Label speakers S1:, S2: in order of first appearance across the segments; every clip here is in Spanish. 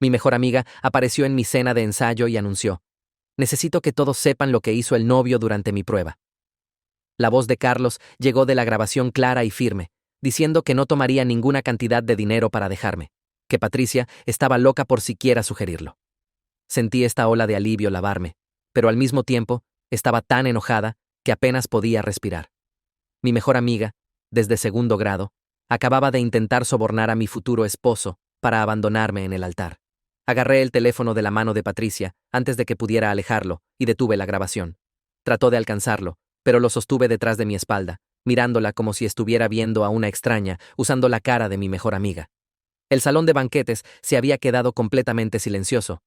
S1: Mi mejor amiga apareció en mi cena de ensayo y anunció: necesito que todos sepan lo que hizo el novio durante mi prueba. La voz de Carlos llegó de la grabación clara y firme, diciendo que no tomaría ninguna cantidad de dinero para dejarme, que Patricia estaba loca por siquiera sugerirlo. Sentí esta ola de alivio lavarme, pero al mismo tiempo estaba tan enojada que apenas podía respirar. Mi mejor amiga, desde segundo grado, acababa de intentar sobornar a mi futuro esposo para abandonarme en el altar. Agarré el teléfono de la mano de Patricia antes de que pudiera alejarlo y detuve la grabación. Trató de alcanzarlo, pero lo sostuve detrás de mi espalda, mirándola como si estuviera viendo a una extraña, usando la cara de mi mejor amiga. El salón de banquetes se había quedado completamente silencioso,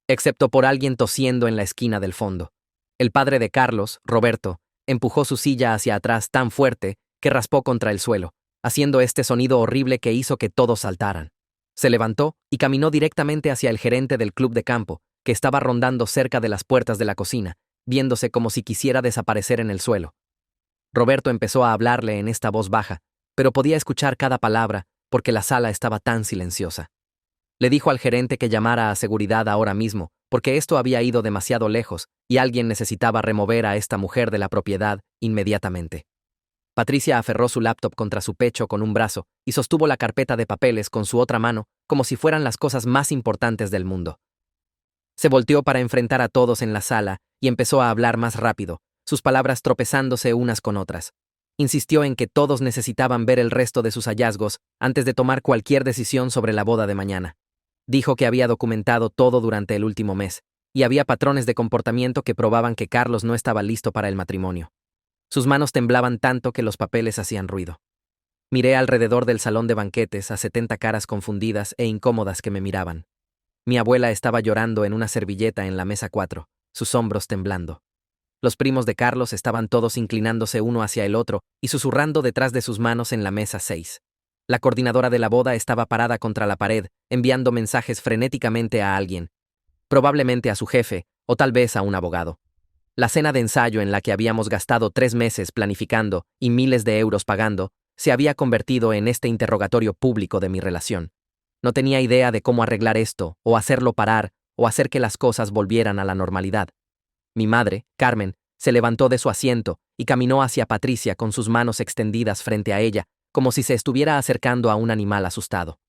S1: excepto por alguien tosiendo en la esquina del fondo. El padre de Carlos, Roberto, empujó su silla hacia atrás tan fuerte que raspó contra el suelo, haciendo este sonido horrible que hizo que todos saltaran. Se levantó y caminó directamente hacia el gerente del club de campo, que estaba rondando cerca de las puertas de la cocina, viéndose como si quisiera desaparecer en el suelo. Roberto empezó a hablarle en esta voz baja, pero podía escuchar cada palabra porque la sala estaba tan silenciosa. Le dijo al gerente que llamara a seguridad ahora mismo, porque esto había ido demasiado lejos y alguien necesitaba remover a esta mujer de la propiedad inmediatamente. Patricia aferró su laptop contra su pecho con un brazo y sostuvo la carpeta de papeles con su otra mano como si fueran las cosas más importantes del mundo. Se volteó para enfrentar a todos en la sala y empezó a hablar más rápido, sus palabras tropezándose unas con otras. Insistió en que todos necesitaban ver el resto de sus hallazgos antes de tomar cualquier decisión sobre la boda de mañana. Dijo que había documentado todo durante el último mes, y había patrones de comportamiento que probaban que Carlos no estaba listo para el matrimonio. Sus manos temblaban tanto que los papeles hacían ruido. Miré alrededor del salón de banquetes a 70 caras confundidas e incómodas que me miraban. Mi abuela estaba llorando en una servilleta en la mesa 4, sus hombros temblando. Los primos de Carlos estaban todos inclinándose uno hacia el otro y susurrando detrás de sus manos en la mesa 6. La coordinadora de la boda estaba parada contra la pared, enviando mensajes frenéticamente a alguien, probablemente a su jefe, o tal vez a un abogado. La cena de ensayo en la que habíamos gastado 3 meses planificando y miles de euros pagando, se había convertido en este interrogatorio público de mi relación. No tenía idea de cómo arreglar esto, o hacerlo parar, o hacer que las cosas volvieran a la normalidad. Mi madre, Carmen, se levantó de su asiento y caminó hacia Patricia con sus manos extendidas frente a ella, como si se estuviera acercando a un animal asustado.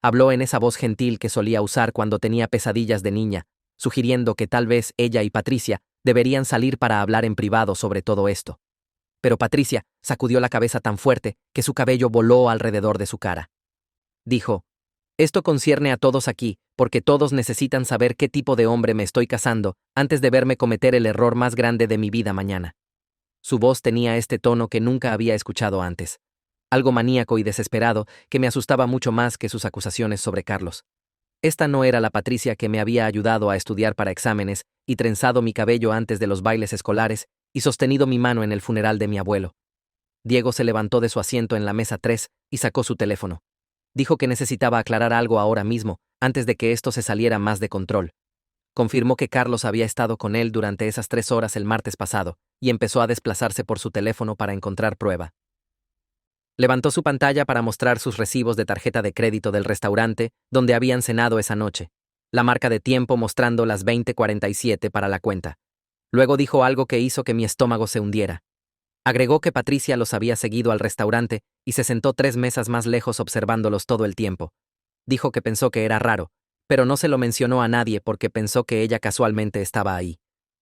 S1: Habló en esa voz gentil que solía usar cuando tenía pesadillas de niña, sugiriendo que tal vez ella y Patricia deberían salir para hablar en privado sobre todo esto. Pero Patricia sacudió la cabeza tan fuerte que su cabello voló alrededor de su cara. Dijo: esto concierne a todos aquí, porque todos necesitan saber qué tipo de hombre me estoy casando antes de verme cometer el error más grande de mi vida mañana. Su voz tenía este tono que nunca había escuchado antes, algo maníaco y desesperado que me asustaba mucho más que sus acusaciones sobre Carlos. Esta no era la Patricia que me había ayudado a estudiar para exámenes y trenzado mi cabello antes de los bailes escolares y sostenido mi mano en el funeral de mi abuelo. Diego se levantó de su asiento en la mesa 3 y sacó su teléfono. Dijo que necesitaba aclarar algo ahora mismo, antes de que esto se saliera más de control. Confirmó que Carlos había estado con él durante esas 3 horas el martes pasado, y empezó a desplazarse por su teléfono para encontrar prueba. Levantó su pantalla para mostrar sus recibos de tarjeta de crédito del restaurante donde habían cenado esa noche, la marca de tiempo mostrando las 20:47 para la cuenta. Luego dijo algo que hizo que mi estómago se hundiera. Agregó que Patricia los había seguido al restaurante y se sentó 3 mesas más lejos observándolos todo el tiempo. Dijo que pensó que era raro, pero no se lo mencionó a nadie porque pensó que ella casualmente estaba ahí.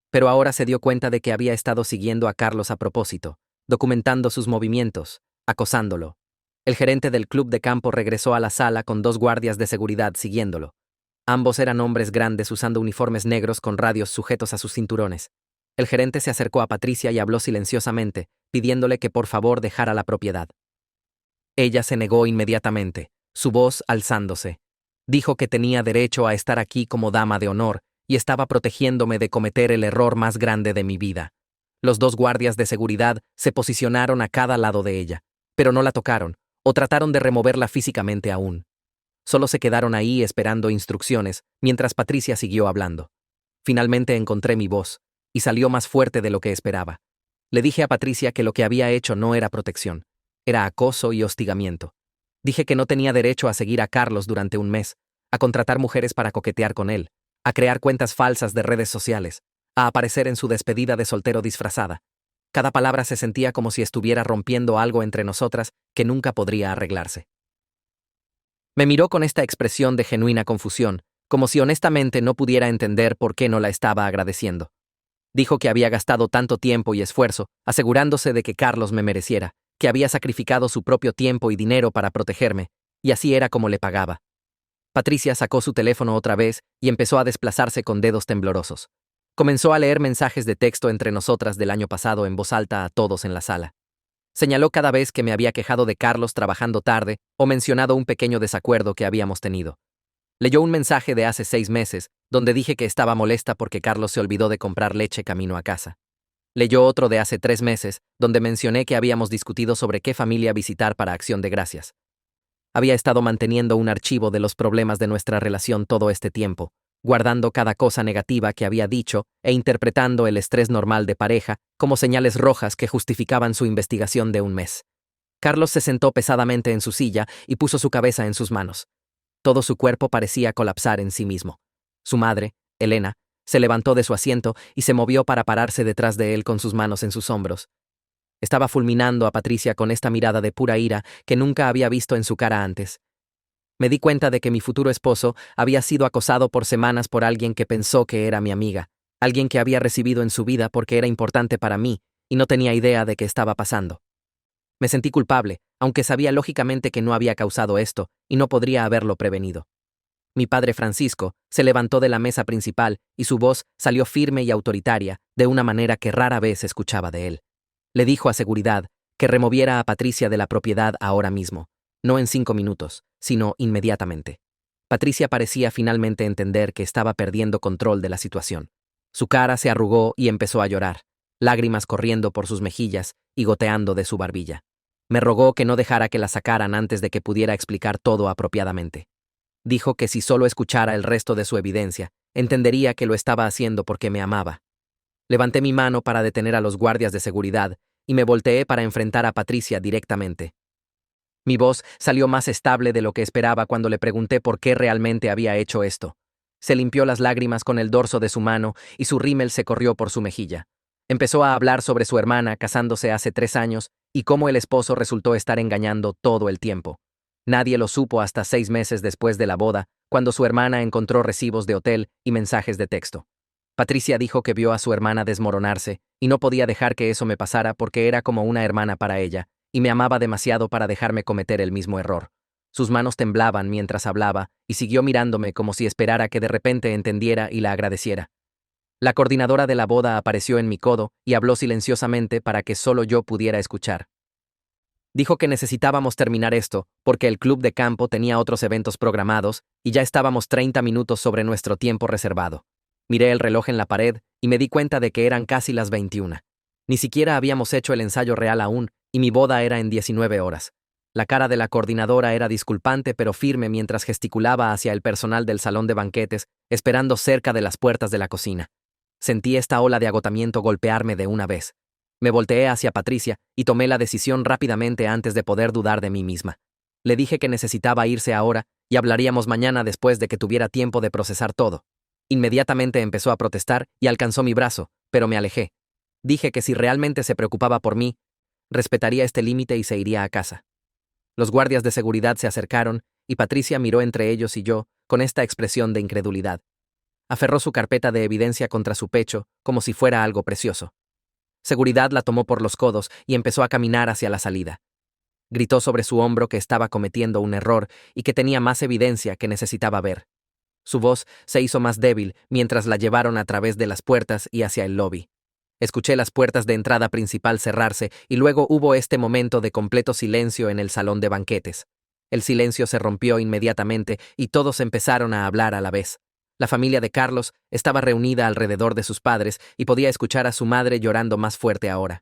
S1: Pero ahora se dio cuenta de que había estado siguiendo a Carlos a propósito, documentando sus movimientos, acosándolo. El gerente del club de campo regresó a la sala con 2 guardias de seguridad siguiéndolo. Ambos eran hombres grandes usando uniformes negros con radios sujetos a sus cinturones. El gerente se acercó a Patricia y habló silenciosamente, pidiéndole que por favor dejara la propiedad. Ella se negó inmediatamente, su voz alzándose. Dijo que tenía derecho a estar aquí como dama de honor y estaba protegiéndome de cometer el error más grande de mi vida. Los 2 guardias de seguridad se posicionaron a cada lado de ella, pero no la tocaron o trataron de removerla físicamente aún. Solo se quedaron ahí esperando instrucciones mientras Patricia siguió hablando. Finalmente encontré mi voz, y salió más fuerte de lo que esperaba. Le dije a Patricia que lo que había hecho no era protección, era acoso y hostigamiento. Dije que no tenía derecho a seguir a Carlos durante un mes, a contratar mujeres para coquetear con él, a crear cuentas falsas de redes sociales, a aparecer en su despedida de soltero disfrazada. Cada palabra se sentía como si estuviera rompiendo algo entre nosotras que nunca podría arreglarse. Me miró con esta expresión de genuina confusión, como si honestamente no pudiera entender por qué no la estaba agradeciendo. Dijo que había gastado tanto tiempo y esfuerzo, asegurándose de que Carlos me mereciera, que había sacrificado su propio tiempo y dinero para protegerme, y así era como le pagaba. Patricia sacó su teléfono otra vez y empezó a desplazarse con dedos temblorosos. Comenzó a leer mensajes de texto entre nosotras del año pasado en voz alta a todos en la sala. Señaló cada vez que me había quejado de Carlos trabajando tarde o mencionado un pequeño desacuerdo que habíamos tenido. Leyó un mensaje de hace 6 meses, donde dije que estaba molesta porque Carlos se olvidó de comprar leche camino a casa. Leyó otro de hace 3 meses, donde mencioné que habíamos discutido sobre qué familia visitar para Acción de Gracias. Había estado manteniendo un archivo de los problemas de nuestra relación todo este tiempo, guardando cada cosa negativa que había dicho e interpretando el estrés normal de pareja como señales rojas que justificaban su investigación de un mes. Carlos se sentó pesadamente en su silla y puso su cabeza en sus manos. Todo su cuerpo parecía colapsar en sí mismo. Su madre, Elena, se levantó de su asiento y se movió para pararse detrás de él con sus manos en sus hombros. Estaba fulminando a Patricia con esta mirada de pura ira que nunca había visto en su cara antes. Me di cuenta de que mi futuro esposo había sido acosado por semanas por alguien que pensó que era mi amiga, alguien que había recibido en su vida porque era importante para mí y no tenía idea de qué estaba pasando. Me sentí culpable, aunque sabía lógicamente que no había causado esto y no podría haberlo prevenido. Mi padre Francisco se levantó de la mesa principal y su voz salió firme y autoritaria, de una manera que rara vez escuchaba de él. Le dijo a Seguridad que removiera a Patricia de la propiedad ahora mismo, no en 5 minutos, sino inmediatamente. Patricia parecía finalmente entender que estaba perdiendo control de la situación. Su cara se arrugó y empezó a llorar, lágrimas corriendo por sus mejillas y goteando de su barbilla. Me rogó que no dejara que la sacaran antes de que pudiera explicar todo apropiadamente. Dijo que si solo escuchara el resto de su evidencia, entendería que lo estaba haciendo porque me amaba. Levanté mi mano para detener a los guardias de seguridad y me volteé para enfrentar a Patricia directamente. Mi voz salió más estable de lo que esperaba cuando le pregunté por qué realmente había hecho esto. Se limpió las lágrimas con el dorso de su mano y su rímel se corrió por su mejilla. Empezó a hablar sobre su hermana casándose hace 3 años y cómo el esposo resultó estar engañando todo el tiempo. Nadie lo supo hasta 6 meses después de la boda, cuando su hermana encontró recibos de hotel y mensajes de texto. Patricia dijo que vio a su hermana desmoronarse y no podía dejar que eso me pasara porque era como una hermana para ella, y me amaba demasiado para dejarme cometer el mismo error. Sus manos temblaban mientras hablaba y siguió mirándome como si esperara que de repente entendiera y la agradeciera. La coordinadora de la boda apareció en mi codo y habló silenciosamente para que solo yo pudiera escuchar. Dijo que necesitábamos terminar esto, porque el club de campo tenía otros eventos programados y ya estábamos 30 minutos sobre nuestro tiempo reservado. Miré el reloj en la pared y me di cuenta de que eran casi las 21. Ni siquiera habíamos hecho el ensayo real aún y mi boda era en 19 horas. La cara de la coordinadora era disculpante pero firme mientras gesticulaba hacia el personal del salón de banquetes, esperando cerca de las puertas de la cocina. Sentí esta ola de agotamiento golpearme de una vez. Me volteé hacia Patricia y tomé la decisión rápidamente antes de poder dudar de mí misma. Le dije que necesitaba irse ahora y hablaríamos mañana después de que tuviera tiempo de procesar todo. Inmediatamente empezó a protestar y alcanzó mi brazo, pero me alejé. Dije que si realmente se preocupaba por mí, respetaría este límite y se iría a casa. Los guardias de seguridad se acercaron y Patricia miró entre ellos y yo con esta expresión de incredulidad. Aferró su carpeta de evidencia contra su pecho como si fuera algo precioso. Seguridad la tomó por los codos y empezó a caminar hacia la salida. Gritó sobre su hombro que estaba cometiendo un error y que tenía más evidencia que necesitaba ver. Su voz se hizo más débil mientras la llevaron a través de las puertas y hacia el lobby. Escuché las puertas de entrada principal cerrarse y luego hubo este momento de completo silencio en el salón de banquetes. El silencio se rompió inmediatamente y todos empezaron a hablar a la vez. La familia de Carlos estaba reunida alrededor de sus padres y podía escuchar a su madre llorando más fuerte ahora.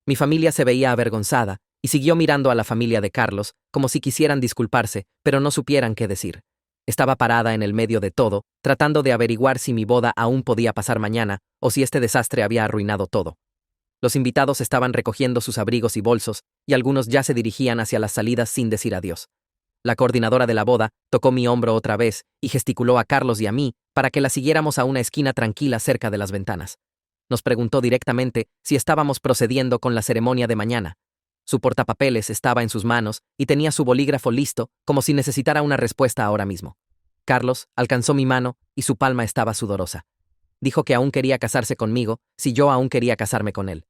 S1: Mi familia se veía avergonzada y siguió mirando a la familia de Carlos como si quisieran disculparse, pero no supieran qué decir. Estaba parada en el medio de todo, tratando de averiguar si mi boda aún podía pasar mañana o si este desastre había arruinado todo. Los invitados estaban recogiendo sus abrigos y bolsos y algunos ya se dirigían hacia las salidas sin decir adiós. La coordinadora de la boda tocó mi hombro otra vez y gesticuló a Carlos y a mí para que la siguiéramos a una esquina tranquila cerca de las ventanas. Nos preguntó directamente si estábamos procediendo con la ceremonia de mañana. Su portapapeles estaba en sus manos y tenía su bolígrafo listo, como si necesitara una respuesta ahora mismo. Carlos alcanzó mi mano y su palma estaba sudorosa. Dijo que aún quería casarse conmigo si yo aún quería casarme con él.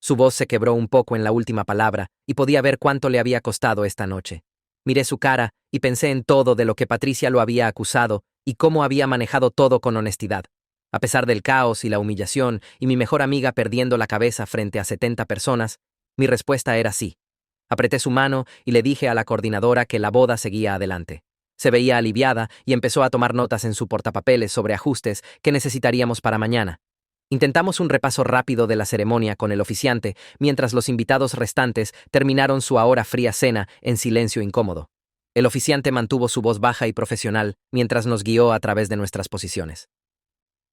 S1: Su voz se quebró un poco en la última palabra y podía ver cuánto le había costado esta noche. Miré su cara y pensé en todo de lo que Patricia lo había acusado y cómo había manejado todo con honestidad. A pesar del caos y la humillación y mi mejor amiga perdiendo la cabeza frente a 70 personas, mi respuesta era sí. Apreté su mano y le dije a la coordinadora que la boda seguía adelante. Se veía aliviada y empezó a tomar notas en su portapapeles sobre ajustes que necesitaríamos para mañana. Intentamos un repaso rápido de la ceremonia con el oficiante, mientras los invitados restantes terminaron su ahora fría cena en silencio incómodo. El oficiante mantuvo su voz baja y profesional mientras nos guió a través de nuestras posiciones.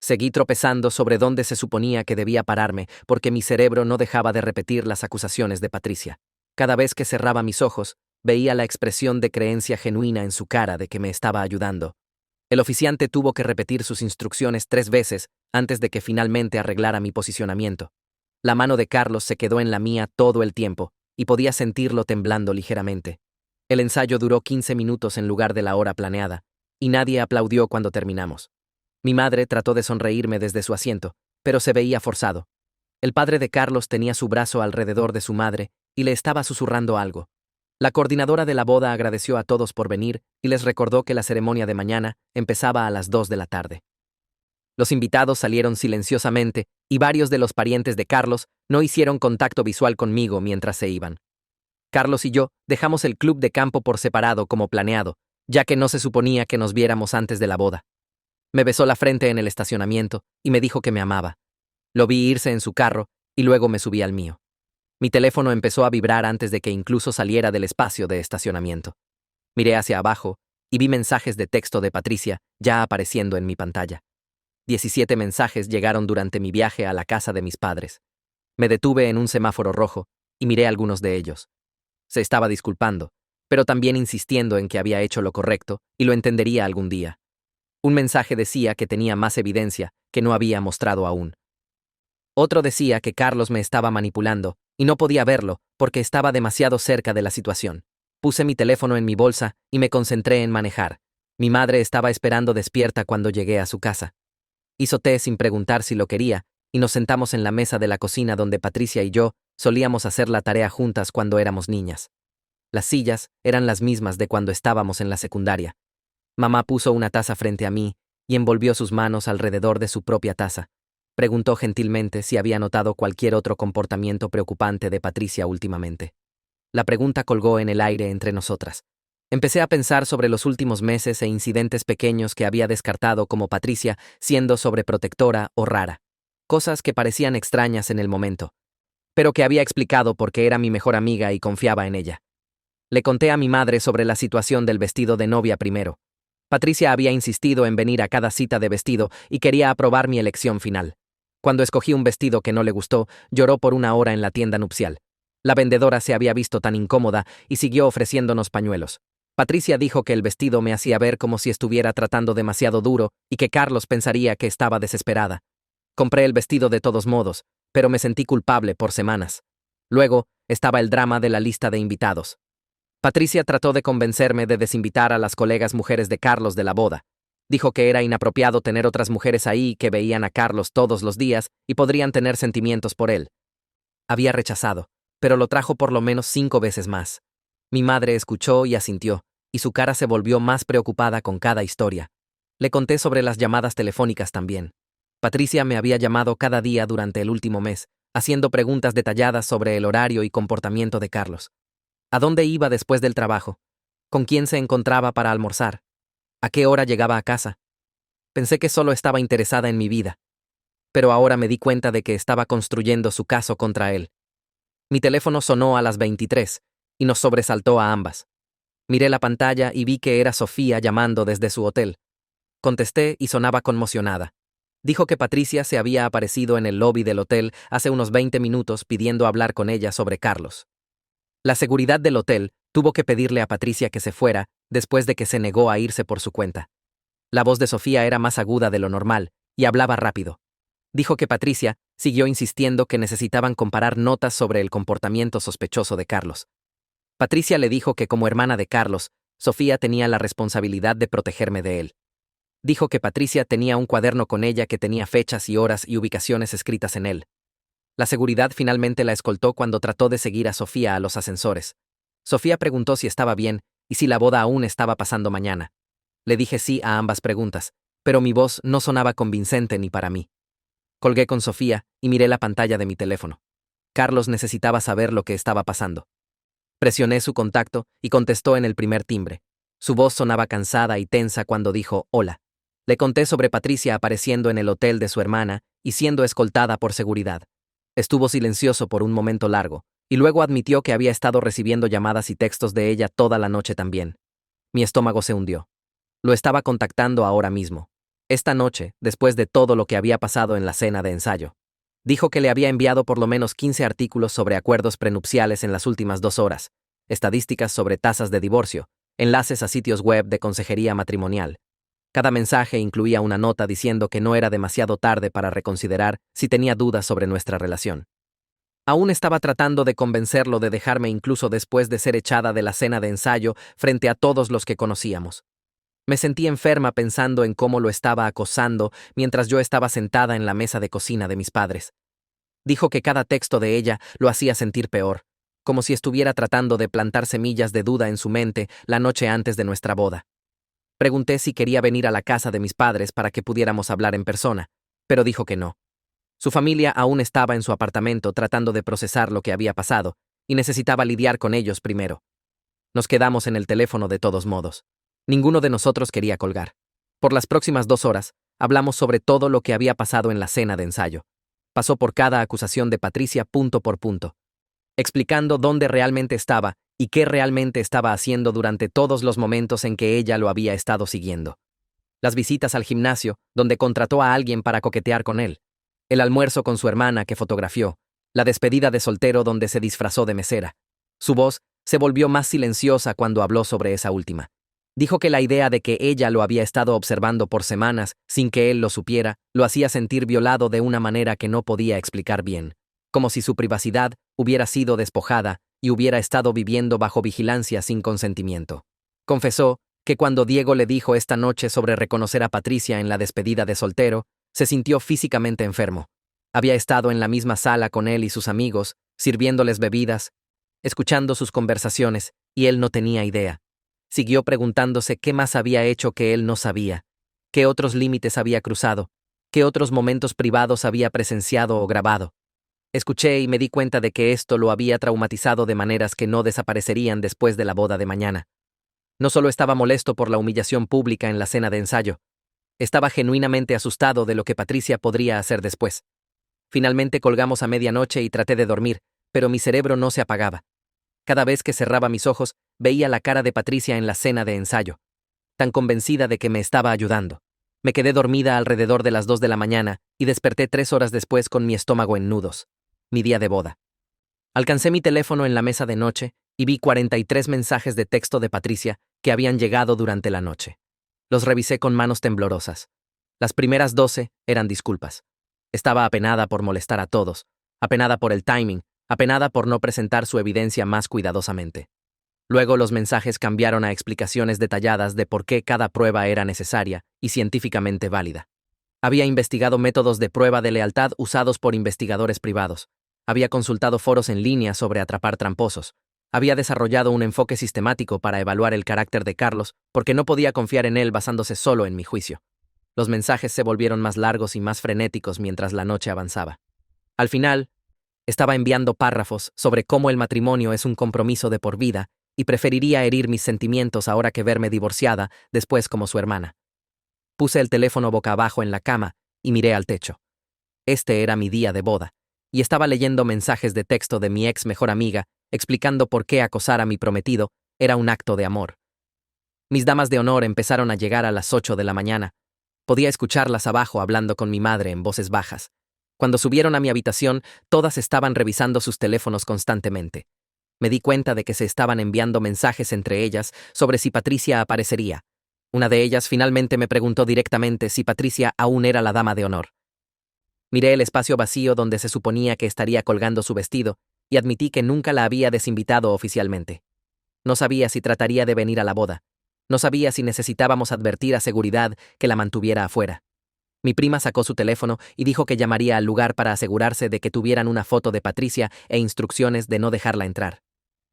S1: Seguí tropezando sobre dónde se suponía que debía pararme, porque mi cerebro no dejaba de repetir las acusaciones de Patricia. Cada vez que cerraba mis ojos, veía la expresión de creencia genuina en su cara de que me estaba ayudando. El oficiante tuvo que repetir sus instrucciones 3 veces antes de que finalmente arreglara mi posicionamiento. La mano de Carlos se quedó en la mía todo el tiempo, y podía sentirlo temblando ligeramente. El ensayo duró 15 minutos en lugar de la hora planeada, y nadie aplaudió cuando terminamos. Mi madre trató de sonreírme desde su asiento, pero se veía forzado. El padre de Carlos tenía su brazo alrededor de su madre y le estaba susurrando algo. La coordinadora de la boda agradeció a todos por venir y les recordó que la ceremonia de mañana empezaba a las 2 de la tarde. Los invitados salieron silenciosamente y varios de los parientes de Carlos no hicieron contacto visual conmigo mientras se iban. Carlos y yo dejamos el club de campo por separado como planeado, ya que no se suponía que nos viéramos antes de la boda. Me besó la frente en el estacionamiento y me dijo que me amaba. Lo vi irse en su carro y luego me subí al mío. Mi teléfono empezó a vibrar antes de que incluso saliera del espacio de estacionamiento. Miré hacia abajo y vi mensajes de texto de Patricia ya apareciendo en mi pantalla. 17 mensajes llegaron durante mi viaje a la casa de mis padres. Me detuve en un semáforo rojo y miré algunos de ellos. Se estaba disculpando, pero también insistiendo en que había hecho lo correcto y lo entendería algún día. Un mensaje decía que tenía más evidencia que no había mostrado aún. Otro decía que Carlos me estaba manipulando y no podía verlo porque estaba demasiado cerca de la situación. Puse mi teléfono en mi bolsa y me concentré en manejar. Mi madre estaba esperando despierta cuando llegué a su casa. Hizo té sin preguntar si lo quería y nos sentamos en la mesa de la cocina donde Patricia y yo solíamos hacer la tarea juntas cuando éramos niñas. Las sillas eran las mismas de cuando estábamos en la secundaria. Mamá puso una taza frente a mí y envolvió sus manos alrededor de su propia taza. Preguntó gentilmente si había notado cualquier otro comportamiento preocupante de Patricia últimamente. La pregunta colgó en el aire entre nosotras. Empecé a pensar sobre los últimos meses e incidentes pequeños que había descartado como Patricia siendo sobreprotectora o rara. Cosas que parecían extrañas en el momento, pero que había explicado porque era mi mejor amiga y confiaba en ella. Le conté a mi madre sobre la situación del vestido de novia primero. Patricia había insistido en venir a cada cita de vestido y quería aprobar mi elección final. Cuando escogí un vestido que no le gustó, lloró por una hora en la tienda nupcial. La vendedora se había visto tan incómoda y siguió ofreciéndonos pañuelos. Patricia dijo que el vestido me hacía ver como si estuviera tratando demasiado duro y que Carlos pensaría que estaba desesperada. Compré el vestido de todos modos, pero me sentí culpable por semanas. Luego estaba el drama de la lista de invitados. Patricia trató de convencerme de desinvitar a las colegas mujeres de Carlos de la boda. Dijo que era inapropiado tener otras mujeres ahí que veían a Carlos todos los días y podrían tener sentimientos por él. Había rechazado, pero lo trajo por lo menos 5 veces más. Mi madre escuchó y asintió, y su cara se volvió más preocupada con cada historia. Le conté sobre las llamadas telefónicas también. Patricia me había llamado cada día durante el último mes, haciendo preguntas detalladas sobre el horario y comportamiento de Carlos. ¿A dónde iba después del trabajo? ¿Con quién se encontraba para almorzar? ¿A qué hora llegaba a casa? Pensé que solo estaba interesada en mi vida. Pero ahora me di cuenta de que estaba construyendo su caso contra él. Mi teléfono sonó a las 23 y nos sobresaltó a ambas. Miré la pantalla y vi que era Sofía llamando desde su hotel. Contesté y sonaba conmocionada. Dijo que Patricia se había aparecido en el lobby del hotel hace unos 20 minutos pidiendo hablar con ella sobre Carlos. La seguridad del hotel Tuvo que pedirle a Patricia que se fuera, después de que se negó a irse por su cuenta. La voz de Sofía era más aguda de lo normal, y hablaba rápido. Dijo que Patricia siguió insistiendo que necesitaban comparar notas sobre el comportamiento sospechoso de Carlos. Patricia le dijo que como hermana de Carlos, Sofía tenía la responsabilidad de protegerme de él. Dijo que Patricia tenía un cuaderno con ella que tenía fechas y horas y ubicaciones escritas en él. La seguridad finalmente la escoltó cuando trató de seguir a Sofía a los ascensores. Sofía preguntó si estaba bien y si la boda aún estaba pasando mañana. Le dije sí a ambas preguntas, pero mi voz no sonaba convincente ni para mí. Colgué con Sofía y miré la pantalla de mi teléfono. Carlos necesitaba saber lo que estaba pasando. Presioné su contacto y contestó en el primer timbre. Su voz sonaba cansada y tensa cuando dijo hola. Le conté sobre Patricia apareciendo en el hotel de su hermana y siendo escoltada por seguridad. Estuvo silencioso por un momento largo, y luego admitió que había estado recibiendo llamadas y textos de ella toda la noche también. Mi estómago se hundió. Lo estaba contactando ahora mismo. Esta noche, después de todo lo que había pasado en la cena de ensayo. Dijo que le había enviado por lo menos 15 artículos sobre acuerdos prenupciales en las últimas 2 horas, estadísticas sobre tasas de divorcio, enlaces a sitios web de consejería matrimonial. Cada mensaje incluía una nota diciendo que no era demasiado tarde para reconsiderar si tenía dudas sobre nuestra relación. Aún estaba tratando de convencerlo de dejarme incluso después de ser echada de la cena de ensayo frente a todos los que conocíamos. Me sentí enferma pensando en cómo lo estaba acosando mientras yo estaba sentada en la mesa de cocina de mis padres. Dijo que cada texto de ella lo hacía sentir peor, como si estuviera tratando de plantar semillas de duda en su mente la noche antes de nuestra boda. Pregunté si quería venir a la casa de mis padres para que pudiéramos hablar en persona, pero dijo que no. Su familia aún estaba en su apartamento tratando de procesar lo que había pasado, y necesitaba lidiar con ellos primero. Nos quedamos en el teléfono de todos modos. Ninguno de nosotros quería colgar. Por las próximas 2 horas, hablamos sobre todo lo que había pasado en la cena de ensayo. Pasó por cada acusación de Patricia punto por punto, explicando dónde realmente estaba y qué realmente estaba haciendo durante todos los momentos en que ella lo había estado siguiendo. Las visitas al gimnasio, donde contrató a alguien para coquetear con él. El almuerzo con su hermana que fotografió. La despedida de soltero donde se disfrazó de mesera. Su voz se volvió más silenciosa cuando habló sobre esa última. Dijo que la idea de que ella lo había estado observando por semanas, sin que él lo supiera, lo hacía sentir violado de una manera que no podía explicar bien, como si su privacidad hubiera sido despojada y hubiera estado viviendo bajo vigilancia sin consentimiento. Confesó que cuando Diego le dijo esta noche sobre reconocer a Patricia en la despedida de soltero, se sintió físicamente enfermo. Había estado en la misma sala con él y sus amigos, sirviéndoles bebidas, escuchando sus conversaciones, y él no tenía idea. Siguió preguntándose qué más había hecho que él no sabía, qué otros límites había cruzado, qué otros momentos privados había presenciado o grabado. Escuché y me di cuenta de que esto lo había traumatizado de maneras que no desaparecerían después de la boda de mañana. No solo estaba molesto por la humillación pública en la cena de ensayo, estaba genuinamente asustado de lo que Patricia podría hacer después. Finalmente colgamos a medianoche y traté de dormir, pero mi cerebro no se apagaba. Cada vez que cerraba mis ojos, veía la cara de Patricia en la cena de ensayo, tan convencida de que me estaba ayudando. Me quedé dormida alrededor de las 2 de la mañana y desperté 3 horas después con mi estómago en nudos. Mi día de boda. Alcancé mi teléfono en la mesa de noche y vi 43 mensajes de texto de Patricia que habían llegado durante la noche. Los revisé con manos temblorosas. Las primeras 12 eran disculpas. Estaba apenada por molestar a todos, apenada por el timing, apenada por no presentar su evidencia más cuidadosamente. Luego los mensajes cambiaron a explicaciones detalladas de por qué cada prueba era necesaria y científicamente válida. Había investigado métodos de prueba de lealtad usados por investigadores privados. Había consultado foros en línea sobre atrapar tramposos. Había desarrollado un enfoque sistemático para evaluar el carácter de Carlos porque no podía confiar en él basándose solo en mi juicio. Los mensajes se volvieron más largos y más frenéticos mientras la noche avanzaba. Al final, estaba enviando párrafos sobre cómo el matrimonio es un compromiso de por vida y preferiría herir mis sentimientos ahora que verme divorciada después como su hermana. Puse el teléfono boca abajo en la cama y miré al techo. Este era mi día de boda, y estaba leyendo mensajes de texto de mi ex mejor amiga explicando por qué acosar a mi prometido era un acto de amor. Mis damas de honor empezaron a llegar a las 8 de la mañana. Podía escucharlas abajo hablando con mi madre en voces bajas. Cuando subieron a mi habitación, todas estaban revisando sus teléfonos constantemente. Me di cuenta de que se estaban enviando mensajes entre ellas sobre si Patricia aparecería. Una de ellas finalmente me preguntó directamente si Patricia aún era la dama de honor. Miré el espacio vacío donde se suponía que estaría colgando su vestido y admití que nunca la había desinvitado oficialmente. No sabía si trataría de venir a la boda. No sabía si necesitábamos advertir a seguridad que la mantuviera afuera. Mi prima sacó su teléfono y dijo que llamaría al lugar para asegurarse de que tuvieran una foto de Patricia e instrucciones de no dejarla entrar.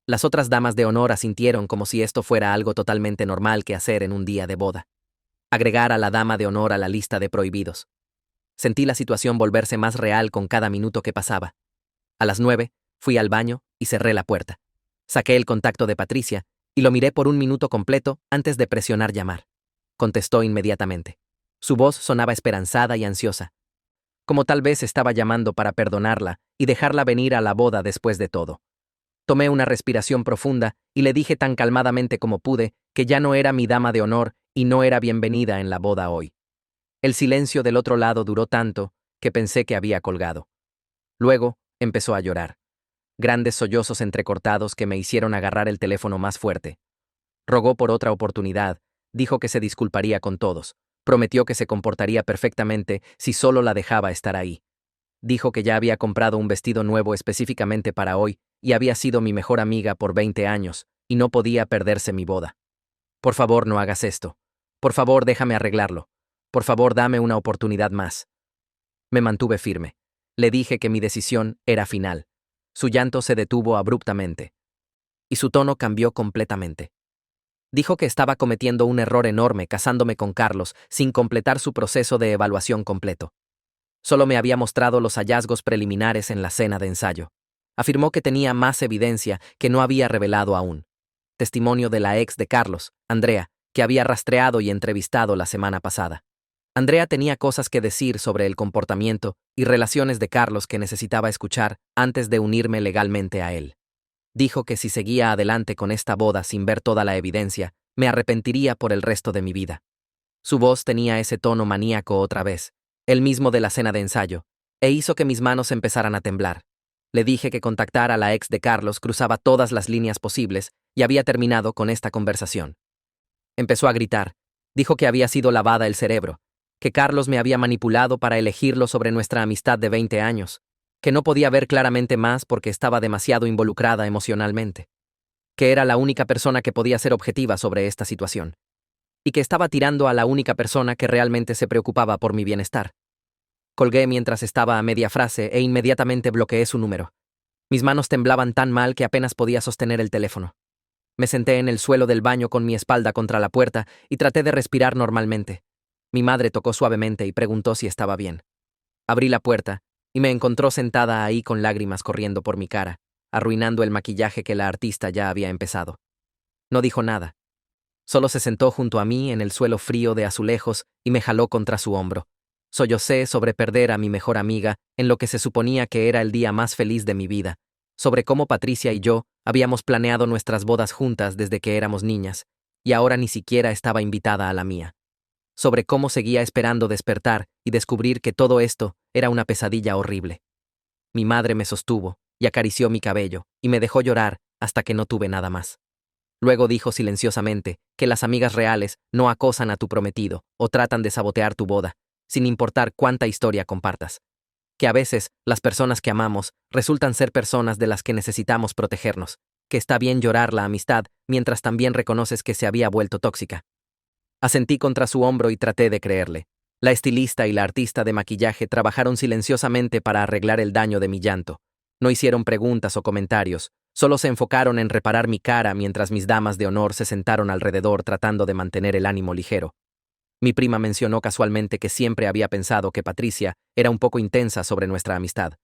S1: Las otras damas de honor asintieron como si esto fuera algo totalmente normal que hacer en un día de boda. Agregar a la dama de honor a la lista de prohibidos. Sentí la situación volverse más real con cada minuto que pasaba. A las 9, fui al baño y cerré la puerta. Saqué el contacto de Patricia y lo miré por un minuto completo antes de presionar llamar. Contestó inmediatamente. Su voz sonaba esperanzada y ansiosa, como tal vez estaba llamando para perdonarla y dejarla venir a la boda después de todo. Tomé una respiración profunda y le dije tan calmadamente como pude que ya no era mi dama de honor y no era bienvenida en la boda hoy. El silencio del otro lado duró tanto que pensé que había colgado. Luego empezó a llorar. Grandes sollozos entrecortados que me hicieron agarrar el teléfono más fuerte. Rogó por otra oportunidad, dijo que se disculparía con todos, prometió que se comportaría perfectamente si solo la dejaba estar ahí. Dijo que ya había comprado un vestido nuevo específicamente para hoy y había sido mi mejor amiga por 20 años y no podía perderse mi boda. Por favor, no hagas esto. Por favor, déjame arreglarlo. Por favor, dame una oportunidad más. Me mantuve firme. Le dije que mi decisión era final. Su llanto se detuvo abruptamente. Y su tono cambió completamente. Dijo que estaba cometiendo un error enorme casándome con Carlos sin completar su proceso de evaluación completo. Solo me había mostrado los hallazgos preliminares en la cena de ensayo. Afirmó que tenía más evidencia que no había revelado aún. Testimonio de la ex de Carlos, Andrea, que había rastreado y entrevistado la semana pasada. Andrea tenía cosas que decir sobre el comportamiento y relaciones de Carlos que necesitaba escuchar antes de unirme legalmente a él. Dijo que si seguía adelante con esta boda sin ver toda la evidencia, me arrepentiría por el resto de mi vida. Su voz tenía ese tono maníaco otra vez, el mismo de la cena de ensayo, e hizo que mis manos empezaran a temblar. Le dije que contactar a la ex de Carlos cruzaba todas las líneas posibles y había terminado con esta conversación. Empezó a gritar. Dijo que había sido lavada el cerebro, que Carlos me había manipulado para elegirlo sobre nuestra amistad de 20 años, que no podía ver claramente más porque estaba demasiado involucrada emocionalmente, que era la única persona que podía ser objetiva sobre esta situación, y que estaba tirando a la única persona que realmente se preocupaba por mi bienestar. Colgué mientras estaba a media frase e inmediatamente bloqueé su número. Mis manos temblaban tan mal que apenas podía sostener el teléfono. Me senté en el suelo del baño con mi espalda contra la puerta y traté de respirar normalmente. Mi madre tocó suavemente y preguntó si estaba bien. Abrí la puerta y me encontró sentada ahí con lágrimas corriendo por mi cara, arruinando el maquillaje que la artista ya había empezado. No dijo nada. Solo se sentó junto a mí en el suelo frío de azulejos y me jaló contra su hombro. Sollocé sobre perder a mi mejor amiga en lo que se suponía que era el día más feliz de mi vida, sobre cómo Patricia y yo habíamos planeado nuestras bodas juntas desde que éramos niñas, y ahora ni siquiera estaba invitada a la mía. Sobre cómo seguía esperando despertar y descubrir que todo esto era una pesadilla horrible. Mi madre me sostuvo y acarició mi cabello y me dejó llorar hasta que no tuve nada más. Luego dijo silenciosamente que las amigas reales no acosan a tu prometido o tratan de sabotear tu boda, sin importar cuánta historia compartas. Que a veces las personas que amamos resultan ser personas de las que necesitamos protegernos, que está bien llorar la amistad mientras también reconoces que se había vuelto tóxica. Asentí contra su hombro y traté de creerle. La estilista y la artista de maquillaje trabajaron silenciosamente para arreglar el daño de mi llanto. No hicieron preguntas o comentarios, solo se enfocaron en reparar mi cara mientras mis damas de honor se sentaron alrededor tratando de mantener el ánimo ligero. Mi prima mencionó casualmente que siempre había pensado que Patricia era un poco intensa sobre nuestra amistad.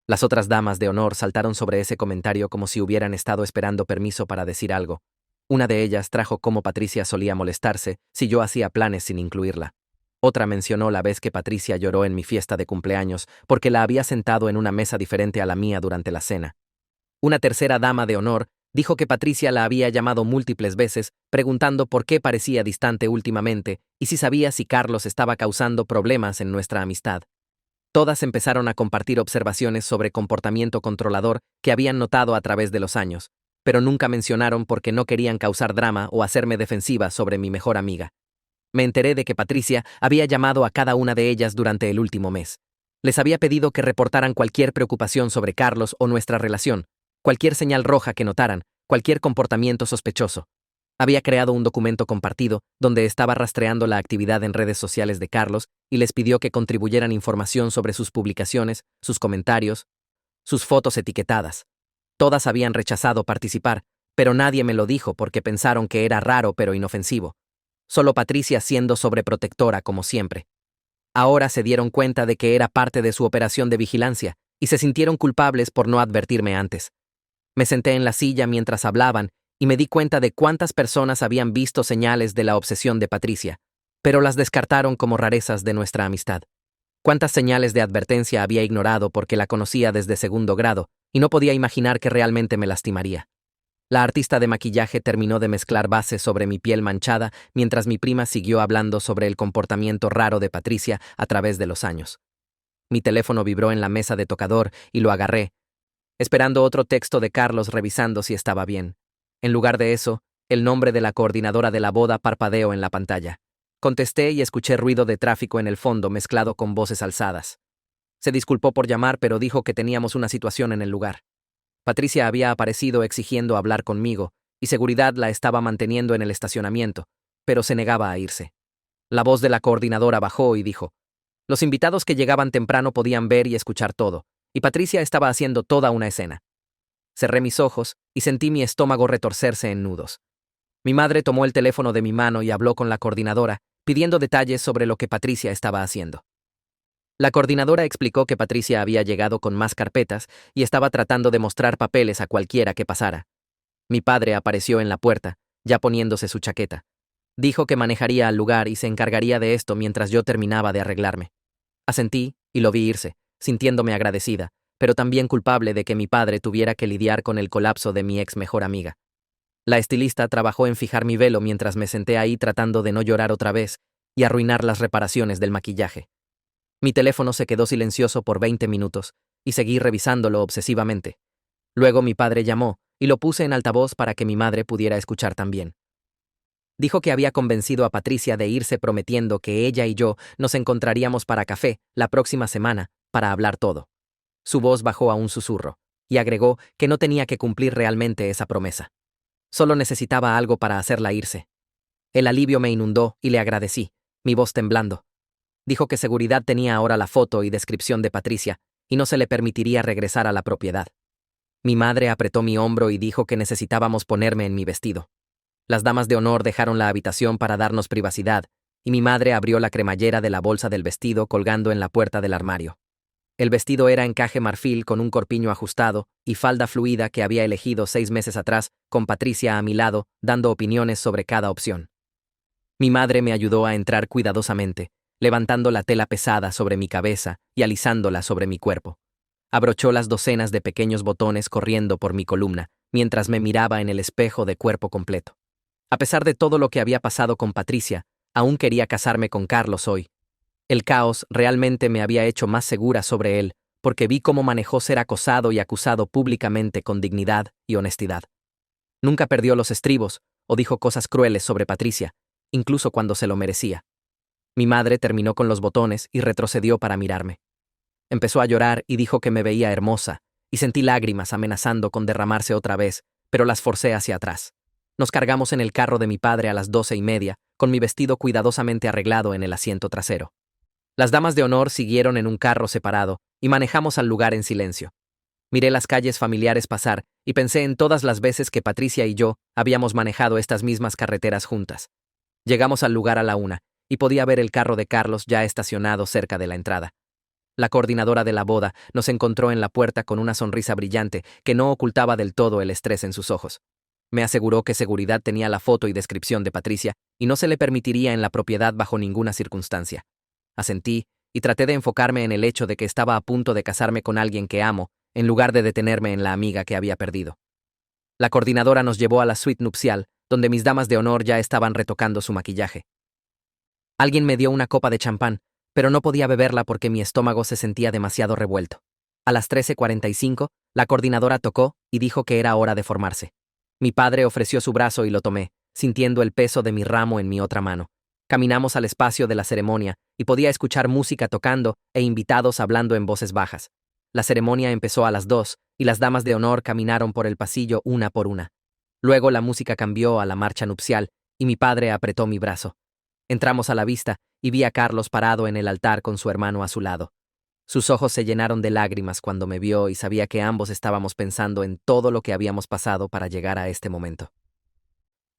S1: Las otras damas de honor saltaron sobre ese comentario como si hubieran estado esperando permiso para decir algo. Una de ellas trajo cómo Patricia solía molestarse si yo hacía planes sin incluirla. Otra mencionó la vez que Patricia lloró en mi fiesta de cumpleaños porque la había sentado en una mesa diferente a la mía durante la cena. Una tercera dama de honor dijo que Patricia la había llamado múltiples veces, preguntando por qué parecía distante últimamente y si sabía si Carlos estaba causando problemas en nuestra amistad. Todas empezaron a compartir observaciones sobre comportamiento controlador que habían notado a través de los años. pero nunca mencionaron porque no querían causar drama o hacerme defensiva sobre mi mejor amiga. Me enteré de que Patricia había llamado a cada una de ellas durante el último mes. Les había pedido que reportaran cualquier preocupación sobre Carlos o nuestra relación, cualquier señal roja que notaran, cualquier comportamiento sospechoso. Había creado un documento compartido donde estaba rastreando la actividad en redes sociales de Carlos y les pidió que contribuyeran información sobre sus publicaciones, sus comentarios, sus fotos etiquetadas. Todas habían rechazado participar, pero nadie me lo dijo porque pensaron que era raro pero inofensivo. Solo Patricia siendo sobreprotectora como siempre. Ahora se dieron cuenta de que era parte de su operación de vigilancia y se sintieron culpables por no advertirme antes. Me senté en la silla mientras hablaban y me di cuenta de cuántas personas habían visto señales de la obsesión de Patricia, pero las descartaron como rarezas de nuestra amistad. Cuántas señales de advertencia había ignorado porque la conocía desde segundo grado y no podía imaginar que realmente me lastimaría. La artista de maquillaje terminó de mezclar bases sobre mi piel manchada mientras mi prima siguió hablando sobre el comportamiento raro de Patricia a través de los años. Mi teléfono vibró en la mesa de tocador y lo agarré, esperando otro texto de Carlos revisando si estaba bien. En lugar de eso, el nombre de la coordinadora de la boda parpadeó en la pantalla. Contesté y escuché ruido de tráfico en el fondo mezclado con voces alzadas. Se disculpó por llamar, pero dijo que teníamos una situación en el lugar. Patricia había aparecido exigiendo hablar conmigo, y seguridad la estaba manteniendo en el estacionamiento, pero se negaba a irse. La voz de la coordinadora bajó y dijo: los invitados que llegaban temprano podían ver y escuchar todo, y Patricia estaba haciendo toda una escena. Cerré mis ojos y sentí mi estómago retorcerse en nudos. Mi madre tomó el teléfono de mi mano y habló con la coordinadora, pidiendo detalles sobre lo que Patricia estaba haciendo. La coordinadora explicó que Patricia había llegado con más carpetas y estaba tratando de mostrar papeles a cualquiera que pasara. Mi padre apareció en la puerta, ya poniéndose su chaqueta. Dijo que manejaría al lugar y se encargaría de esto mientras yo terminaba de arreglarme. Asentí y lo vi irse, sintiéndome agradecida, pero también culpable de que mi padre tuviera que lidiar con el colapso de mi ex mejor amiga. La estilista trabajó en fijar mi velo mientras me senté ahí tratando de no llorar otra vez y arruinar las reparaciones del maquillaje. Mi teléfono se quedó silencioso por 20 minutos y seguí revisándolo obsesivamente. Luego mi padre llamó y lo puse en altavoz para que mi madre pudiera escuchar también. Dijo que había convencido a Patricia de irse prometiendo que ella y yo nos encontraríamos para café la próxima semana para hablar todo. Su voz bajó a un susurro y agregó que no tenía que cumplir realmente esa promesa. Solo necesitaba algo para hacerla irse. El alivio me inundó y le agradecí, mi voz temblando. Dijo que seguridad tenía ahora la foto y descripción de Patricia y no se le permitiría regresar a la propiedad. Mi madre apretó mi hombro y dijo que necesitábamos ponerme en mi vestido. Las damas de honor dejaron la habitación para darnos privacidad y mi madre abrió la cremallera de la bolsa del vestido colgando en la puerta del armario. El vestido era encaje marfil con un corpiño ajustado y falda fluida que había elegido 6 meses atrás, con Patricia a mi lado, dando opiniones sobre cada opción. Mi madre me ayudó a entrar cuidadosamente, levantando la tela pesada sobre mi cabeza y alisándola sobre mi cuerpo. Abrochó las docenas de pequeños botones corriendo por mi columna, mientras me miraba en el espejo de cuerpo completo. A pesar de todo lo que había pasado con Patricia, aún quería casarme con Carlos hoy. El caos realmente me había hecho más segura sobre él, porque vi cómo manejó ser acosado y acusado públicamente con dignidad y honestidad. Nunca perdió los estribos o dijo cosas crueles sobre Patricia, incluso cuando se lo merecía. Mi madre terminó con los botones y retrocedió para mirarme. Empezó a llorar y dijo que me veía hermosa, y sentí lágrimas amenazando con derramarse otra vez, pero las forcé hacia atrás. Nos cargamos en el carro de mi padre a las 12:30, con mi vestido cuidadosamente arreglado en el asiento trasero. Las damas de honor siguieron en un carro separado y manejamos al lugar en silencio. Miré las calles familiares pasar y pensé en todas las veces que Patricia y yo habíamos manejado estas mismas carreteras juntas. Llegamos al lugar a la 1 y podía ver el carro de Carlos ya estacionado cerca de la entrada. La coordinadora de la boda nos encontró en la puerta con una sonrisa brillante que no ocultaba del todo el estrés en sus ojos. Me aseguró que seguridad tenía la foto y descripción de Patricia y no se le permitiría en la propiedad bajo ninguna circunstancia. Asentí y traté de enfocarme en el hecho de que estaba a punto de casarme con alguien que amo, en lugar de detenerme en la amiga que había perdido. La coordinadora nos llevó a la suite nupcial, donde mis damas de honor ya estaban retocando su maquillaje. Alguien me dio una copa de champán, pero no podía beberla porque mi estómago se sentía demasiado revuelto. A las 13:45, la coordinadora tocó y dijo que era hora de formarse. Mi padre ofreció su brazo y lo tomé, sintiendo el peso de mi ramo en mi otra mano. Caminamos al espacio de la ceremonia y podía escuchar música tocando e invitados hablando en voces bajas. La ceremonia empezó a las 2 y las damas de honor caminaron por el pasillo una por una. Luego la música cambió a la marcha nupcial y mi padre apretó mi brazo. Entramos a la vista y vi a Carlos parado en el altar con su hermano a su lado. Sus ojos se llenaron de lágrimas cuando me vio y sabía que ambos estábamos pensando en todo lo que habíamos pasado para llegar a este momento.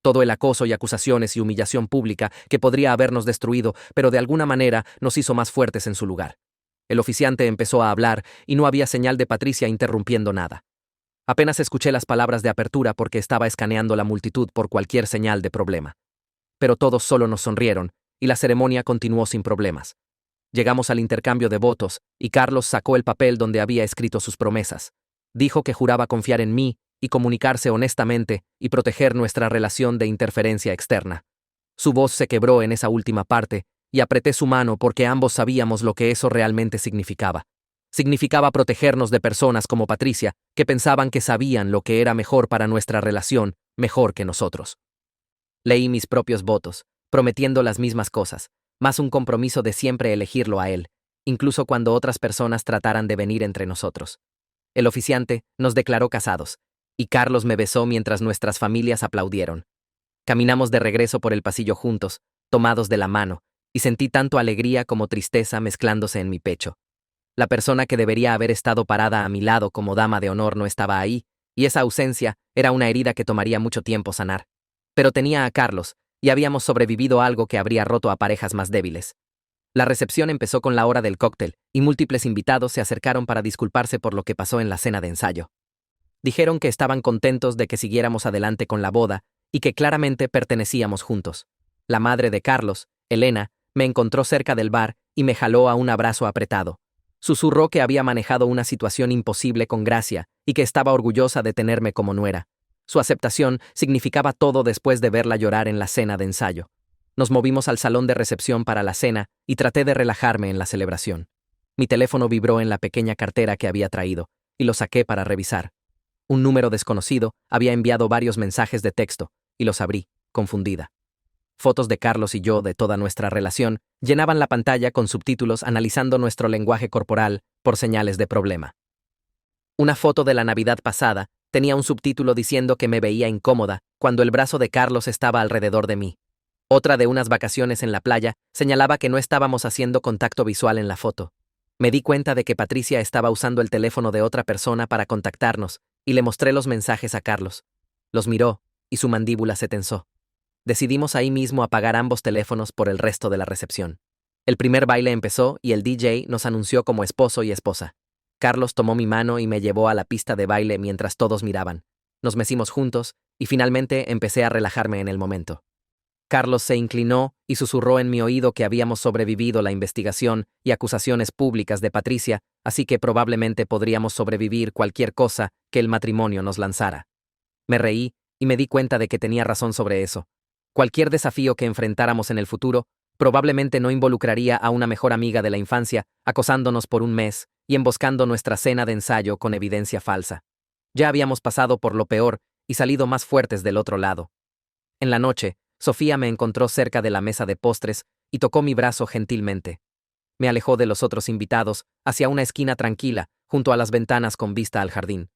S1: Todo el acoso y acusaciones y humillación pública que podría habernos destruido, pero de alguna manera nos hizo más fuertes en su lugar. El oficiante empezó a hablar y no había señal de Patricia interrumpiendo nada. Apenas escuché las palabras de apertura porque estaba escaneando la multitud por cualquier señal de problema. Pero todos solo nos sonrieron y la ceremonia continuó sin problemas. Llegamos al intercambio de votos y Carlos sacó el papel donde había escrito sus promesas. Dijo que juraba confiar en mí y comunicarse honestamente y proteger nuestra relación de interferencia externa. Su voz se quebró en esa última parte y apreté su mano porque ambos sabíamos lo que eso realmente significaba. Significaba protegernos de personas como Patricia, que pensaban que sabían lo que era mejor para nuestra relación, mejor que nosotros. Leí mis propios votos, prometiendo las mismas cosas, más un compromiso de siempre elegirlo a él, incluso cuando otras personas trataran de venir entre nosotros. El oficiante nos declaró casados, y Carlos me besó mientras nuestras familias aplaudieron. Caminamos de regreso por el pasillo juntos, tomados de la mano, y sentí tanto alegría como tristeza mezclándose en mi pecho. La persona que debería haber estado parada a mi lado como dama de honor no estaba ahí, y esa ausencia era una herida que tomaría mucho tiempo sanar. Pero tenía a Carlos, y habíamos sobrevivido a algo que habría roto a parejas más débiles. La recepción empezó con la hora del cóctel, y múltiples invitados se acercaron para disculparse por lo que pasó en la cena de ensayo. Dijeron que estaban contentos de que siguiéramos adelante con la boda, y que claramente pertenecíamos juntos. La madre de Carlos, Elena, me encontró cerca del bar y me jaló a un abrazo apretado. Susurró que había manejado una situación imposible con gracia y que estaba orgullosa de tenerme como nuera. Su aceptación significaba todo después de verla llorar en la cena de ensayo. Nos movimos al salón de recepción para la cena y traté de relajarme en la celebración. Mi teléfono vibró en la pequeña cartera que había traído, y lo saqué para revisar. Un número desconocido había enviado varios mensajes de texto, y los abrí, confundida. Fotos de Carlos y yo de toda nuestra relación llenaban la pantalla con subtítulos analizando nuestro lenguaje corporal por señales de problema. Una foto de la Navidad pasada tenía un subtítulo diciendo que me veía incómoda cuando el brazo de Carlos estaba alrededor de mí. Otra de unas vacaciones en la playa señalaba que no estábamos haciendo contacto visual en la foto. Me di cuenta de que Patricia estaba usando el teléfono de otra persona para contactarnos y le mostré los mensajes a Carlos. Los miró y su mandíbula se tensó. Decidimos ahí mismo apagar ambos teléfonos por el resto de la recepción. El primer baile empezó y el DJ nos anunció como esposo y esposa. Carlos tomó mi mano y me llevó a la pista de baile mientras todos miraban. Nos mecimos juntos y finalmente empecé a relajarme en el momento. Carlos se inclinó y susurró en mi oído que habíamos sobrevivido la investigación y acusaciones públicas de Patricia, así que probablemente podríamos sobrevivir cualquier cosa que el matrimonio nos lanzara. Me reí y me di cuenta de que tenía razón sobre eso. Cualquier desafío que enfrentáramos en el futuro probablemente no involucraría a una mejor amiga de la infancia acosándonos por un mes y emboscando nuestra cena de ensayo con evidencia falsa. Ya habíamos pasado por lo peor y salido más fuertes del otro lado. En la noche, Sofía me encontró cerca de la mesa de postres y tocó mi brazo gentilmente. Me alejó de los otros invitados hacia una esquina tranquila, junto a las ventanas con vista al jardín.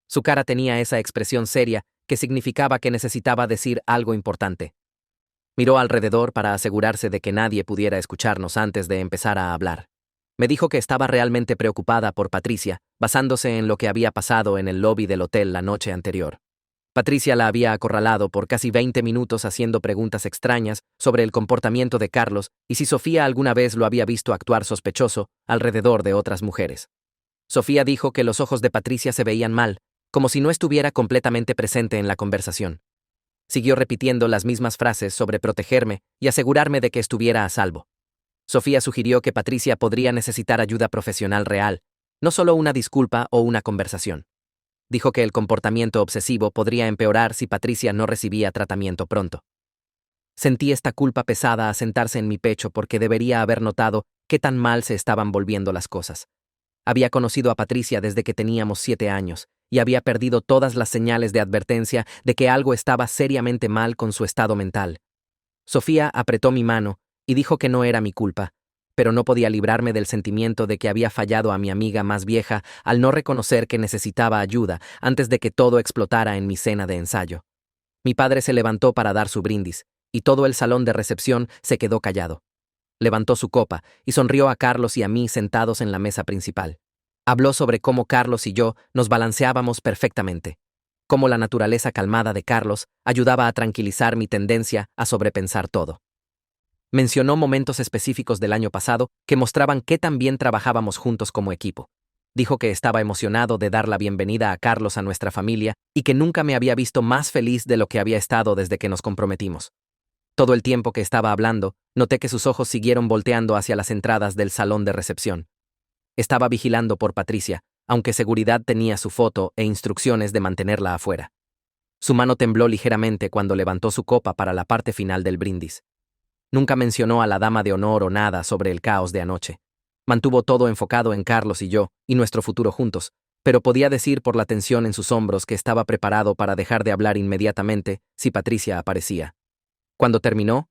S1: Su cara tenía esa expresión seria que significaba que necesitaba decir algo importante. Miró alrededor para asegurarse de que nadie pudiera escucharnos antes de empezar a hablar. Me dijo que estaba realmente preocupada por Patricia, basándose en lo que había pasado en el lobby del hotel la noche anterior. Patricia la había acorralado por casi 20 minutos haciendo preguntas extrañas sobre el comportamiento de Carlos y si Sofía alguna vez lo había visto actuar sospechoso alrededor de otras mujeres. Sofía dijo que los ojos de Patricia se veían mal, como si no estuviera completamente presente en la conversación. Siguió repitiendo las mismas frases sobre protegerme y asegurarme de que estuviera a salvo. Sofía sugirió que Patricia podría necesitar ayuda profesional real, no solo una disculpa o una conversación. Dijo que el comportamiento obsesivo podría empeorar si Patricia no recibía tratamiento pronto. Sentí esta culpa pesada asentarse en mi pecho porque debería haber notado qué tan mal se estaban volviendo las cosas. Había conocido a Patricia desde que teníamos 7 años, y había perdido todas las señales de advertencia de que algo estaba seriamente mal con su estado mental. Sofía apretó mi mano y dijo que no era mi culpa, pero no podía librarme del sentimiento de que había fallado a mi amiga más vieja al no reconocer que necesitaba ayuda antes de que todo explotara en mi cena de ensayo. Mi padre se levantó para dar su brindis, y todo el salón de recepción se quedó callado. Levantó su copa y sonrió a Carlos y a mí sentados en la mesa principal. Habló sobre cómo Carlos y yo nos balanceábamos perfectamente, cómo la naturaleza calmada de Carlos ayudaba a tranquilizar mi tendencia a sobrepensar todo. Mencionó momentos específicos del año pasado que mostraban qué tan bien trabajábamos juntos como equipo. Dijo que estaba emocionado de dar la bienvenida a Carlos a nuestra familia y que nunca me había visto más feliz de lo que había estado desde que nos comprometimos. Todo el tiempo que estaba hablando, noté que sus ojos siguieron volteando hacia las entradas del salón de recepción. Estaba vigilando por Patricia, aunque seguridad tenía su foto e instrucciones de mantenerla afuera. Su mano tembló ligeramente cuando levantó su copa para la parte final del brindis. Nunca mencionó a la dama de honor o nada sobre el caos de anoche. Mantuvo todo enfocado en Carlos y yo, y nuestro futuro juntos, pero podía decir por la tensión en sus hombros que estaba preparado para dejar de hablar inmediatamente si Patricia aparecía. Cuando terminó,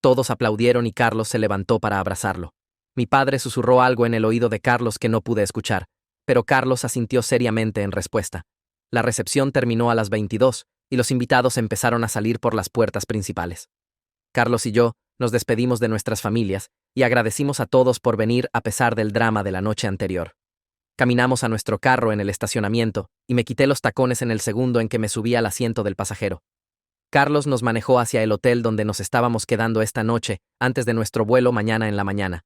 S1: todos aplaudieron y Carlos se levantó para abrazarlo. Mi padre susurró algo en el oído de Carlos que no pude escuchar, pero Carlos asintió seriamente en respuesta. La recepción terminó a las 22 y los invitados empezaron a salir por las puertas principales. Carlos y yo nos despedimos de nuestras familias y agradecimos a todos por venir a pesar del drama de la noche anterior. Caminamos a nuestro carro en el estacionamiento y me quité los tacones en el segundo en que me subí al asiento del pasajero. Carlos nos manejó hacia el hotel donde nos estábamos quedando esta noche antes de nuestro vuelo mañana en la mañana.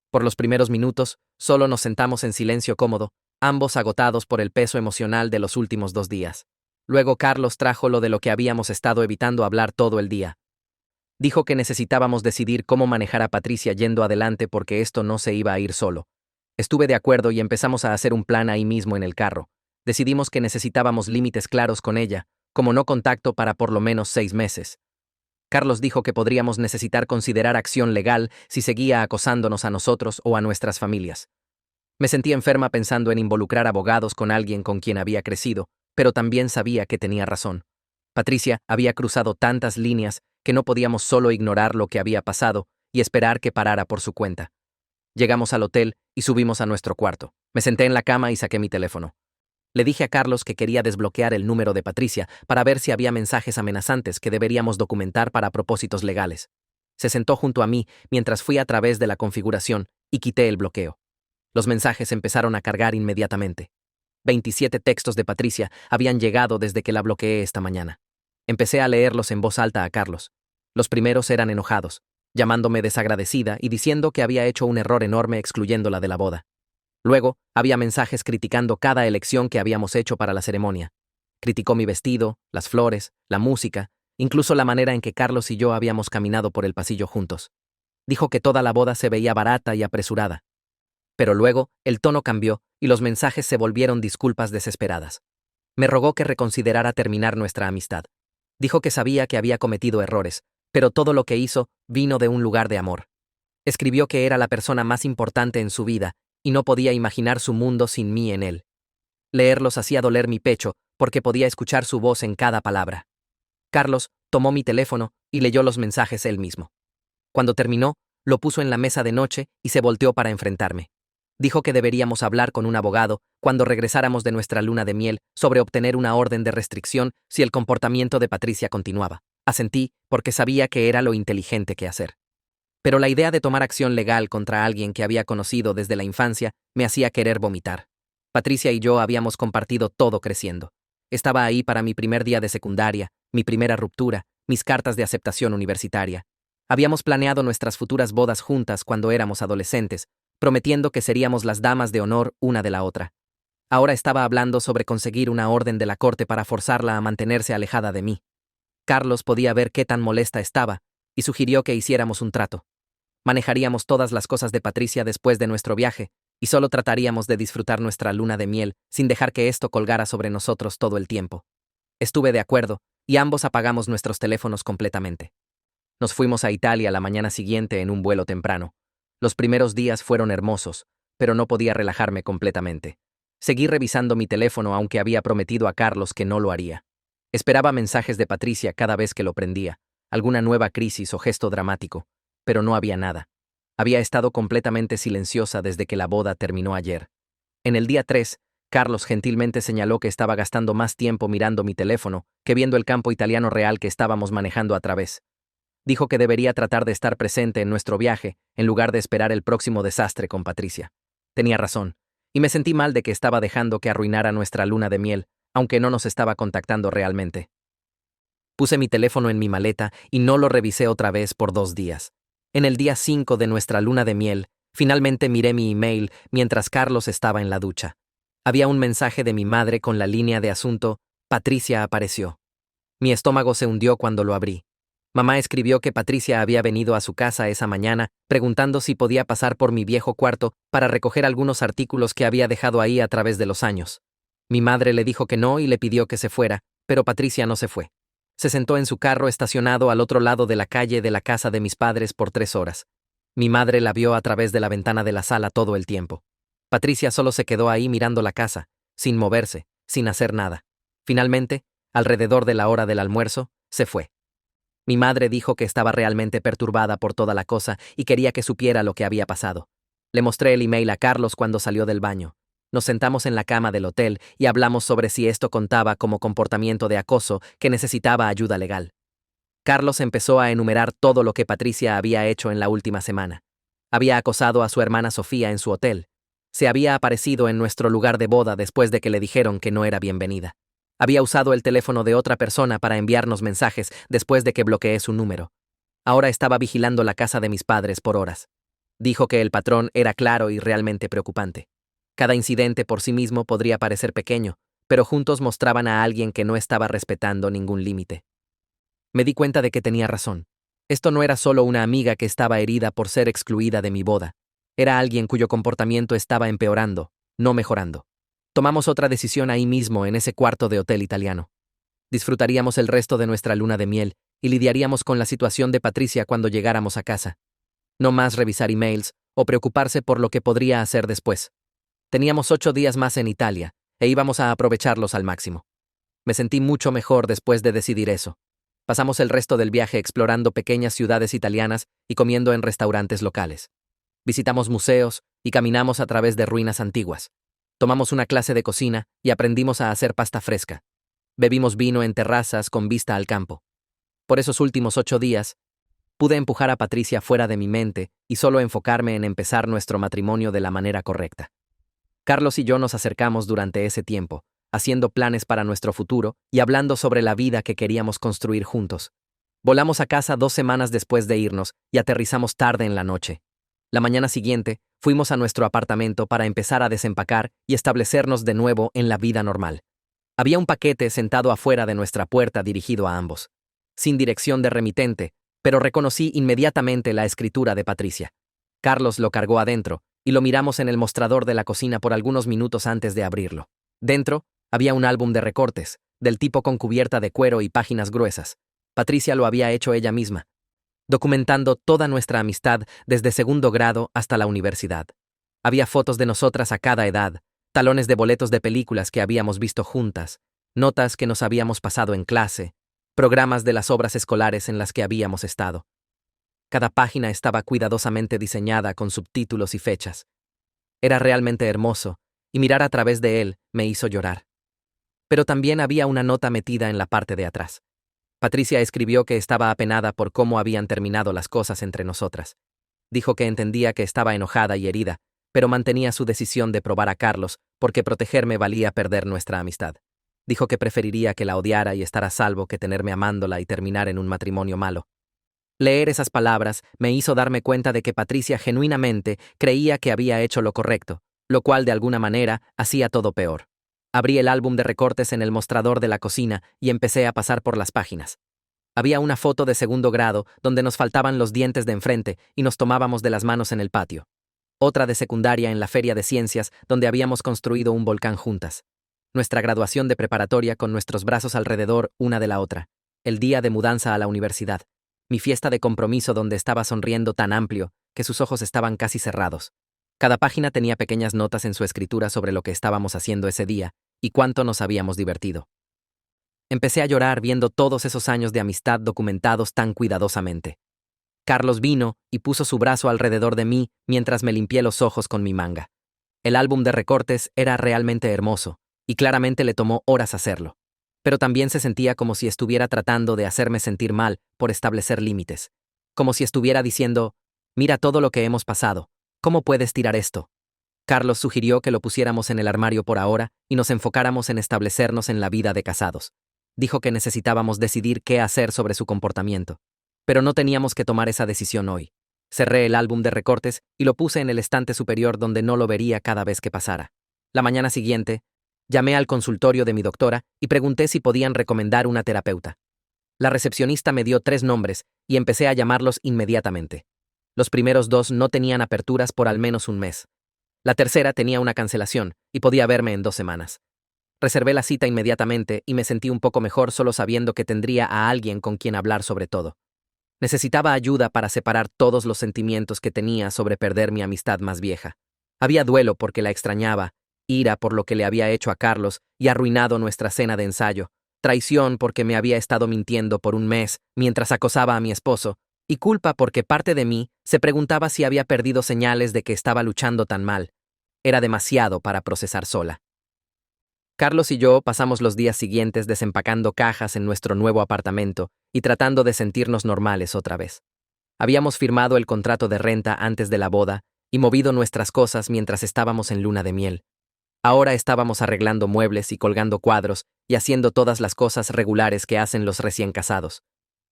S1: Por los primeros minutos, solo nos sentamos en silencio cómodo, ambos agotados por el peso emocional de los últimos 2 días. Luego Carlos trajo lo de lo que habíamos estado evitando hablar todo el día. Dijo que necesitábamos decidir cómo manejar a Patricia yendo adelante porque esto no se iba a ir solo. Estuve de acuerdo y empezamos a hacer un plan ahí mismo en el carro. Decidimos que necesitábamos límites claros con ella, como no contacto para por lo menos 6 meses. Carlos dijo que podríamos necesitar considerar acción legal si seguía acosándonos a nosotros o a nuestras familias. Me sentí enferma pensando en involucrar abogados con alguien con quien había crecido, pero también sabía que tenía razón. Patricia había cruzado tantas líneas que no podíamos solo ignorar lo que había pasado y esperar que parara por su cuenta. Llegamos al hotel y subimos a nuestro cuarto. Me senté en la cama y saqué mi teléfono. Le dije a Carlos que quería desbloquear el número de Patricia para ver si había mensajes amenazantes que deberíamos documentar para propósitos legales. Se sentó junto a mí mientras fui a través de la configuración y quité el bloqueo. Los mensajes empezaron a cargar inmediatamente. 27 textos de Patricia habían llegado desde que la bloqueé esta mañana. Empecé a leerlos en voz alta a Carlos. Los primeros eran enojados, llamándome desagradecida y diciendo que había hecho un error enorme excluyéndola de la boda. Luego, había mensajes criticando cada elección que habíamos hecho para la ceremonia. Criticó mi vestido, las flores, la música, incluso la manera en que Carlos y yo habíamos caminado por el pasillo juntos. Dijo que toda la boda se veía barata y apresurada. Pero luego, el tono cambió y los mensajes se volvieron disculpas desesperadas. Me rogó que reconsiderara terminar nuestra amistad. Dijo que sabía que había cometido errores, pero todo lo que hizo vino de un lugar de amor. Escribió que era la persona más importante en su vida y no podía imaginar su mundo sin mí en él. Leerlos hacía doler mi pecho porque podía escuchar su voz en cada palabra. Carlos tomó mi teléfono y leyó los mensajes él mismo. Cuando terminó, lo puso en la mesa de noche y se volteó para enfrentarme. Dijo que deberíamos hablar con un abogado cuando regresáramos de nuestra luna de miel sobre obtener una orden de restricción si el comportamiento de Patricia continuaba. Asentí porque sabía que era lo inteligente que hacer. Pero la idea de tomar acción legal contra alguien que había conocido desde la infancia me hacía querer vomitar. Patricia y yo habíamos compartido todo creciendo. Estaba ahí para mi primer día de secundaria, mi primera ruptura, mis cartas de aceptación universitaria. Habíamos planeado nuestras futuras bodas juntas cuando éramos adolescentes, prometiendo que seríamos las damas de honor una de la otra. Ahora estaba hablando sobre conseguir una orden de la corte para forzarla a mantenerse alejada de mí. Carlos podía ver qué tan molesta estaba y sugirió que hiciéramos un trato. Manejaríamos todas las cosas de Patricia después de nuestro viaje y solo trataríamos de disfrutar nuestra luna de miel sin dejar que esto colgara sobre nosotros todo el tiempo. Estuve de acuerdo y ambos apagamos nuestros teléfonos completamente. Nos fuimos a Italia la mañana siguiente en un vuelo temprano. Los primeros días fueron hermosos, pero no podía relajarme completamente. Seguí revisando mi teléfono aunque había prometido a Carlos que no lo haría. Esperaba mensajes de Patricia cada vez que lo prendía, alguna nueva crisis o gesto dramático, pero no había nada. Había estado completamente silenciosa desde que la boda terminó ayer. En el día 3, Carlos gentilmente señaló que estaba gastando más tiempo mirando mi teléfono que viendo el campo italiano real que estábamos manejando a través. Dijo que debería tratar de estar presente en nuestro viaje en lugar de esperar el próximo desastre con Patricia. Tenía razón, y me sentí mal de que estaba dejando que arruinara nuestra luna de miel, aunque no nos estaba contactando realmente. Puse mi teléfono en mi maleta y no lo revisé otra vez por 2 días. En el día 5 de nuestra luna de miel, finalmente miré mi email mientras Carlos estaba en la ducha. Había un mensaje de mi madre con la línea de asunto: Patricia apareció. Mi estómago se hundió cuando lo abrí. Mamá escribió que Patricia había venido a su casa esa mañana preguntando si podía pasar por mi viejo cuarto para recoger algunos artículos que había dejado ahí a través de los años. Mi madre le dijo que no y le pidió que se fuera, pero Patricia no se fue. Se sentó en su carro estacionado al otro lado de la calle de la casa de mis padres por 3 horas. Mi madre la vio a través de la ventana de la sala todo el tiempo. Patricia solo se quedó ahí mirando la casa, sin moverse, sin hacer nada. Finalmente, alrededor de la hora del almuerzo, se fue. Mi madre dijo que estaba realmente perturbada por toda la cosa y quería que supiera lo que había pasado. Le mostré el email a Carlos cuando salió del baño. Nos sentamos en la cama del hotel y hablamos sobre si esto contaba como comportamiento de acoso que necesitaba ayuda legal. Carlos empezó a enumerar todo lo que Patricia había hecho en la última semana. Había acosado a su hermana Sofía en su hotel. Se había aparecido en nuestro lugar de boda después de que le dijeron que no era bienvenida. Había usado el teléfono de otra persona para enviarnos mensajes después de que bloqueé su número. Ahora estaba vigilando la casa de mis padres por horas. Dijo que el patrón era claro y realmente preocupante. Cada incidente por sí mismo podría parecer pequeño, pero juntos mostraban a alguien que no estaba respetando ningún límite. Me di cuenta de que tenía razón. Esto no era solo una amiga que estaba herida por ser excluida de mi boda. Era alguien cuyo comportamiento estaba empeorando, no mejorando. Tomamos otra decisión ahí mismo en ese cuarto de hotel italiano. Disfrutaríamos el resto de nuestra luna de miel y lidiaríamos con la situación de Patricia cuando llegáramos a casa. No más revisar emails o preocuparse por lo que podría hacer después. Teníamos 8 días más en Italia e íbamos a aprovecharlos al máximo. Me sentí mucho mejor después de decidir eso. Pasamos el resto del viaje explorando pequeñas ciudades italianas y comiendo en restaurantes locales. Visitamos museos y caminamos a través de ruinas antiguas. Tomamos una clase de cocina y aprendimos a hacer pasta fresca. Bebimos vino en terrazas con vista al campo. Por esos últimos 8 días, pude empujar a Patricia fuera de mi mente y solo enfocarme en empezar nuestro matrimonio de la manera correcta. Carlos y yo nos acercamos durante ese tiempo, haciendo planes para nuestro futuro y hablando sobre la vida que queríamos construir juntos. Volamos a casa 2 semanas después de irnos y aterrizamos tarde en la noche. La mañana siguiente, fuimos a nuestro apartamento para empezar a desempacar y establecernos de nuevo en la vida normal. Había un paquete sentado afuera de nuestra puerta dirigido a ambos. Sin dirección de remitente, pero reconocí inmediatamente la escritura de Patricia. Carlos lo cargó adentro, y lo miramos en el mostrador de la cocina por algunos minutos antes de abrirlo. Dentro, había un álbum de recortes, del tipo con cubierta de cuero y páginas gruesas. Patricia lo había hecho ella misma, documentando toda nuestra amistad desde segundo grado hasta la universidad. Había fotos de nosotras a cada edad, talones de boletos de películas que habíamos visto juntas, notas que nos habíamos pasado en clase, programas de las obras escolares en las que habíamos estado. Cada página estaba cuidadosamente diseñada con subtítulos y fechas. Era realmente hermoso, y mirar a través de él me hizo llorar. Pero también había una nota metida en la parte de atrás. Patricia escribió que estaba apenada por cómo habían terminado las cosas entre nosotras. Dijo que entendía que estaba enojada y herida, pero mantenía su decisión de probar a Carlos porque protegerme valía perder nuestra amistad. Dijo que preferiría que la odiara y estar a salvo que tenerme amándola y terminar en un matrimonio malo. Leer esas palabras me hizo darme cuenta de que Patricia genuinamente creía que había hecho lo correcto, lo cual de alguna manera hacía todo peor. Abrí el álbum de recortes en el mostrador de la cocina y empecé a pasar por las páginas. Había una foto de segundo grado donde nos faltaban los dientes de enfrente y nos tomábamos de las manos en el patio. Otra de secundaria en la feria de ciencias donde habíamos construido un volcán juntas. Nuestra graduación de preparatoria con nuestros brazos alrededor una de la otra. El día de mudanza a la universidad. Mi fiesta de compromiso donde estaba sonriendo tan amplio que sus ojos estaban casi cerrados. Cada página tenía pequeñas notas en su escritura sobre lo que estábamos haciendo ese día y cuánto nos habíamos divertido. Empecé a llorar viendo todos esos años de amistad documentados tan cuidadosamente. Carlos vino y puso su brazo alrededor de mí mientras me limpié los ojos con mi manga. El álbum de recortes era realmente hermoso, y claramente le tomó horas hacerlo. Pero también se sentía como si estuviera tratando de hacerme sentir mal por establecer límites. Como si estuviera diciendo, mira todo lo que hemos pasado, ¿cómo puedes tirar esto? Carlos sugirió que lo pusiéramos en el armario por ahora y nos enfocáramos en establecernos en la vida de casados. Dijo que necesitábamos decidir qué hacer sobre su comportamiento. Pero no teníamos que tomar esa decisión hoy. Cerré el álbum de recortes y lo puse en el estante superior donde no lo vería cada vez que pasara. La mañana siguiente, llamé al consultorio de mi doctora y pregunté si podían recomendar una terapeuta. La recepcionista me dio 3 nombres y empecé a llamarlos inmediatamente. Los primeros 2 no tenían aperturas por al menos un mes. La tercera tenía una cancelación y podía verme en 2 semanas. Reservé la cita inmediatamente y me sentí un poco mejor solo sabiendo que tendría a alguien con quien hablar sobre todo. Necesitaba ayuda para separar todos los sentimientos que tenía sobre perder mi amistad más vieja. Había duelo porque la extrañaba, ira por lo que le había hecho a Carlos y arruinado nuestra cena de ensayo, traición porque me había estado mintiendo por un mes mientras acosaba a mi esposo, y culpa porque parte de mí se preguntaba si había perdido señales de que estaba luchando tan mal. Era demasiado para procesar sola. Carlos y yo pasamos los días siguientes desempacando cajas en nuestro nuevo apartamento y tratando de sentirnos normales otra vez. Habíamos firmado el contrato de renta antes de la boda y movido nuestras cosas mientras estábamos en luna de miel. Ahora estábamos arreglando muebles y colgando cuadros y haciendo todas las cosas regulares que hacen los recién casados.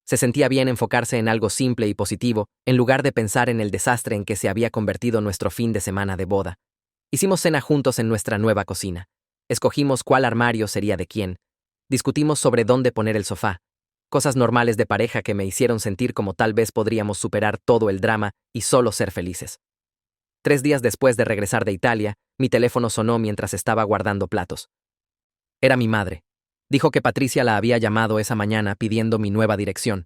S1: Se sentía bien enfocarse en algo simple y positivo en lugar de pensar en el desastre en que se había convertido nuestro fin de semana de boda. Hicimos cena juntos en nuestra nueva cocina. Escogimos cuál armario sería de quién. Discutimos sobre dónde poner el sofá. Cosas normales de pareja que me hicieron sentir como tal vez podríamos superar todo el drama y solo ser felices. 3 días después de regresar de Italia, mi teléfono sonó mientras estaba guardando platos. Era mi madre. Dijo que Patricia la había llamado esa mañana pidiendo mi nueva dirección.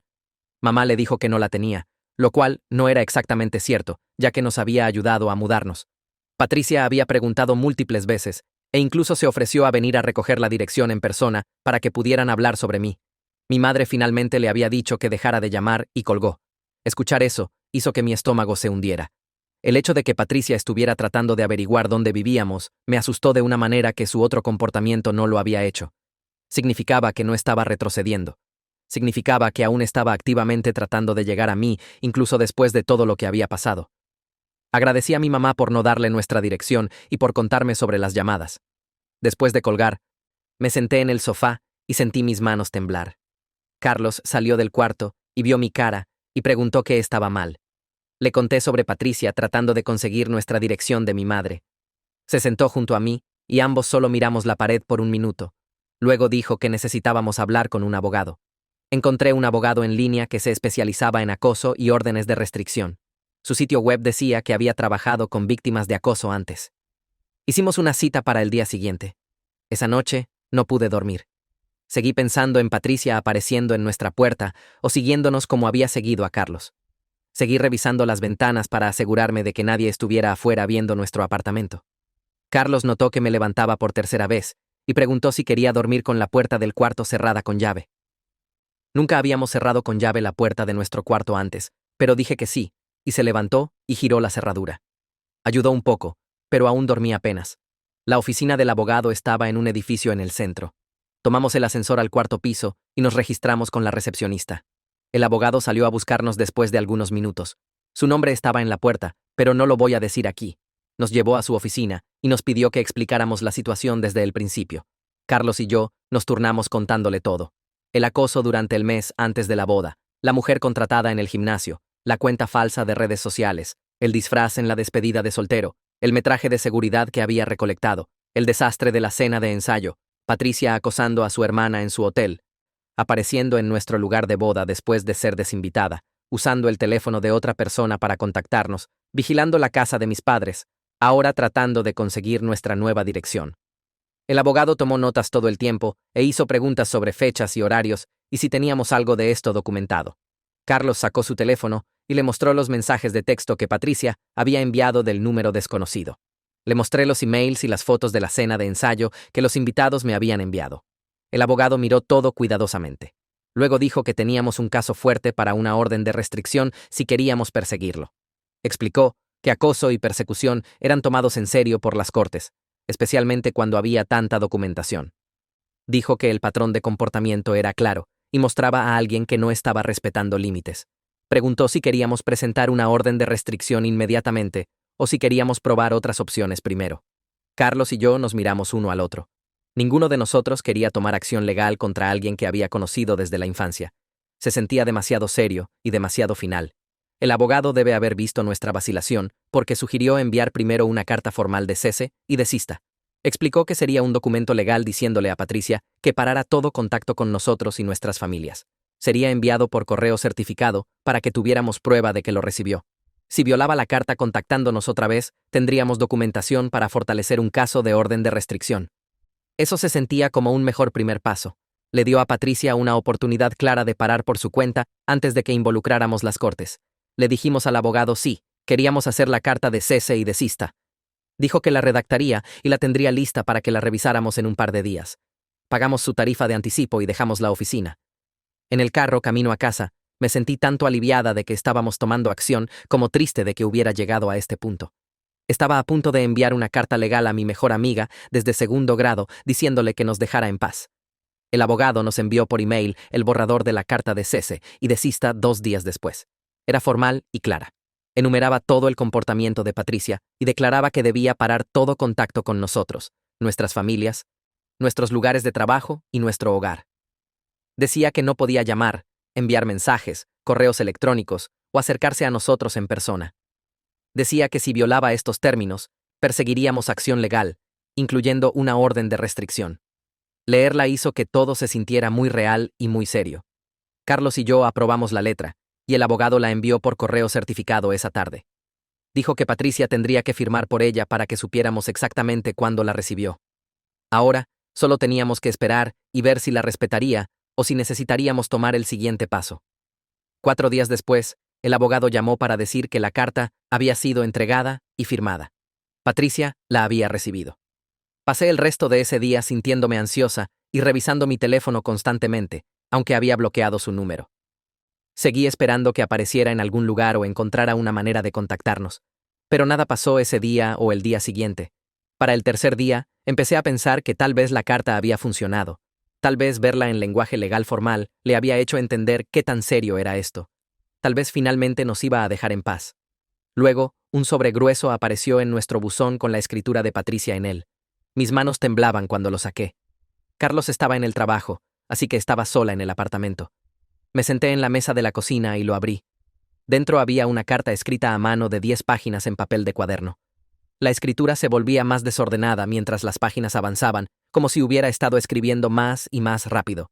S1: Mamá le dijo que no la tenía, lo cual no era exactamente cierto, ya que nos había ayudado a mudarnos. Patricia había preguntado múltiples veces, e incluso se ofreció a venir a recoger la dirección en persona para que pudieran hablar sobre mí. Mi madre finalmente le había dicho que dejara de llamar y colgó. Escuchar eso hizo que mi estómago se hundiera. El hecho de que Patricia estuviera tratando de averiguar dónde vivíamos me asustó de una manera que su otro comportamiento no lo había hecho. Significaba que no estaba retrocediendo. Significaba que aún estaba activamente tratando de llegar a mí, incluso después de todo lo que había pasado. Agradecí a mi mamá por no darle nuestra dirección y por contarme sobre las llamadas. Después de colgar, me senté en el sofá y sentí mis manos temblar. Carlos salió del cuarto y vio mi cara y preguntó qué estaba mal. Le conté sobre Patricia tratando de conseguir nuestra dirección de mi madre. Se sentó junto a mí y ambos solo miramos la pared por un minuto. Luego dijo que necesitábamos hablar con un abogado. Encontré un abogado en línea que se especializaba en acoso y órdenes de restricción. Su sitio web decía que había trabajado con víctimas de acoso antes. Hicimos una cita para el día siguiente. Esa noche no pude dormir. Seguí pensando en Patricia apareciendo en nuestra puerta o siguiéndonos como había seguido a Carlos. Seguí revisando las ventanas para asegurarme de que nadie estuviera afuera viendo nuestro apartamento. Carlos notó que me levantaba por tercera vez y preguntó si quería dormir con la puerta del cuarto cerrada con llave. Nunca habíamos cerrado con llave la puerta de nuestro cuarto antes, pero dije que sí, y se levantó y giró la cerradura. Ayudó un poco, pero aún dormía apenas. La oficina del abogado estaba en un edificio en el centro. Tomamos el ascensor al 4º piso y nos registramos con la recepcionista. El abogado salió a buscarnos después de algunos minutos. Su nombre estaba en la puerta, pero no lo voy a decir aquí. Nos llevó a su oficina y nos pidió que explicáramos la situación desde el principio. Carlos y yo nos turnamos contándole todo. El acoso durante el mes antes de la boda, la mujer contratada en el gimnasio, la cuenta falsa de redes sociales, el disfraz en la despedida de soltero, el metraje de seguridad que había recolectado, el desastre de la cena de ensayo, Patricia acosando a su hermana en su hotel, apareciendo en nuestro lugar de boda después de ser desinvitada, usando el teléfono de otra persona para contactarnos, vigilando la casa de mis padres, ahora tratando de conseguir nuestra nueva dirección. El abogado tomó notas todo el tiempo e hizo preguntas sobre fechas y horarios y si teníamos algo de esto documentado. Carlos sacó su teléfono y le mostró los mensajes de texto que Patricia había enviado del número desconocido. Le mostré los emails y las fotos de la cena de ensayo que los invitados me habían enviado. El abogado miró todo cuidadosamente. Luego dijo que teníamos un caso fuerte para una orden de restricción si queríamos perseguirlo. Explicó que acoso y persecución eran tomados en serio por las cortes, especialmente cuando había tanta documentación. Dijo que el patrón de comportamiento era claro y mostraba a alguien que no estaba respetando límites. Preguntó si queríamos presentar una orden de restricción inmediatamente o si queríamos probar otras opciones primero. Carlos y yo nos miramos uno al otro. Ninguno de nosotros quería tomar acción legal contra alguien que había conocido desde la infancia. Se sentía demasiado serio y demasiado final. El abogado debe haber visto nuestra vacilación porque sugirió enviar primero una carta formal de cese y desista. Explicó que sería un documento legal diciéndole a Patricia que parara todo contacto con nosotros y nuestras familias. Sería enviado por correo certificado para que tuviéramos prueba de que lo recibió. Si violaba la carta contactándonos otra vez, tendríamos documentación para fortalecer un caso de orden de restricción. Eso se sentía como un mejor primer paso. Le dio a Patricia una oportunidad clara de parar por su cuenta antes de que involucráramos las cortes. Le dijimos al abogado sí, queríamos hacer la carta de cese y desista. Dijo que la redactaría y la tendría lista para que la revisáramos en un par de días. Pagamos su tarifa de anticipo y dejamos la oficina. En el carro, camino a casa, me sentí tanto aliviada de que estábamos tomando acción como triste de que hubiera llegado a este punto. Estaba a punto de enviar una carta legal a mi mejor amiga desde segundo grado diciéndole que nos dejara en paz. El abogado nos envió por email el borrador de la carta de cese y desista 2 días después. Era formal y clara. Enumeraba todo el comportamiento de Patricia y declaraba que debía parar todo contacto con nosotros, nuestras familias, nuestros lugares de trabajo y nuestro hogar. Decía que no podía llamar, enviar mensajes, correos electrónicos o acercarse a nosotros en persona. Decía que si violaba estos términos, perseguiríamos acción legal, incluyendo una orden de restricción. Leerla hizo que todo se sintiera muy real y muy serio. Carlos y yo aprobamos la letra, y el abogado la envió por correo certificado esa tarde. Dijo que Patricia tendría que firmar por ella para que supiéramos exactamente cuándo la recibió. Ahora, solo teníamos que esperar y ver si la respetaría o si necesitaríamos tomar el siguiente paso. 4 días después, el abogado llamó para decir que la carta había sido entregada y firmada. Patricia la había recibido. Pasé el resto de ese día sintiéndome ansiosa y revisando mi teléfono constantemente, aunque había bloqueado su número. Seguí esperando que apareciera en algún lugar o encontrara una manera de contactarnos, pero nada pasó ese día o el día siguiente. Para el tercer día, empecé a pensar que tal vez la carta había funcionado. Tal vez verla en lenguaje legal formal le había hecho entender qué tan serio era esto. Tal vez finalmente nos iba a dejar en paz. Luego, un sobre grueso apareció en nuestro buzón con la escritura de Patricia en él. Mis manos temblaban cuando lo saqué. Carlos estaba en el trabajo, así que estaba sola en el apartamento. Me senté en la mesa de la cocina y lo abrí. Dentro había una carta escrita a mano de 10 páginas en papel de cuaderno. La escritura se volvía más desordenada mientras las páginas avanzaban, como si hubiera estado escribiendo más y más rápido.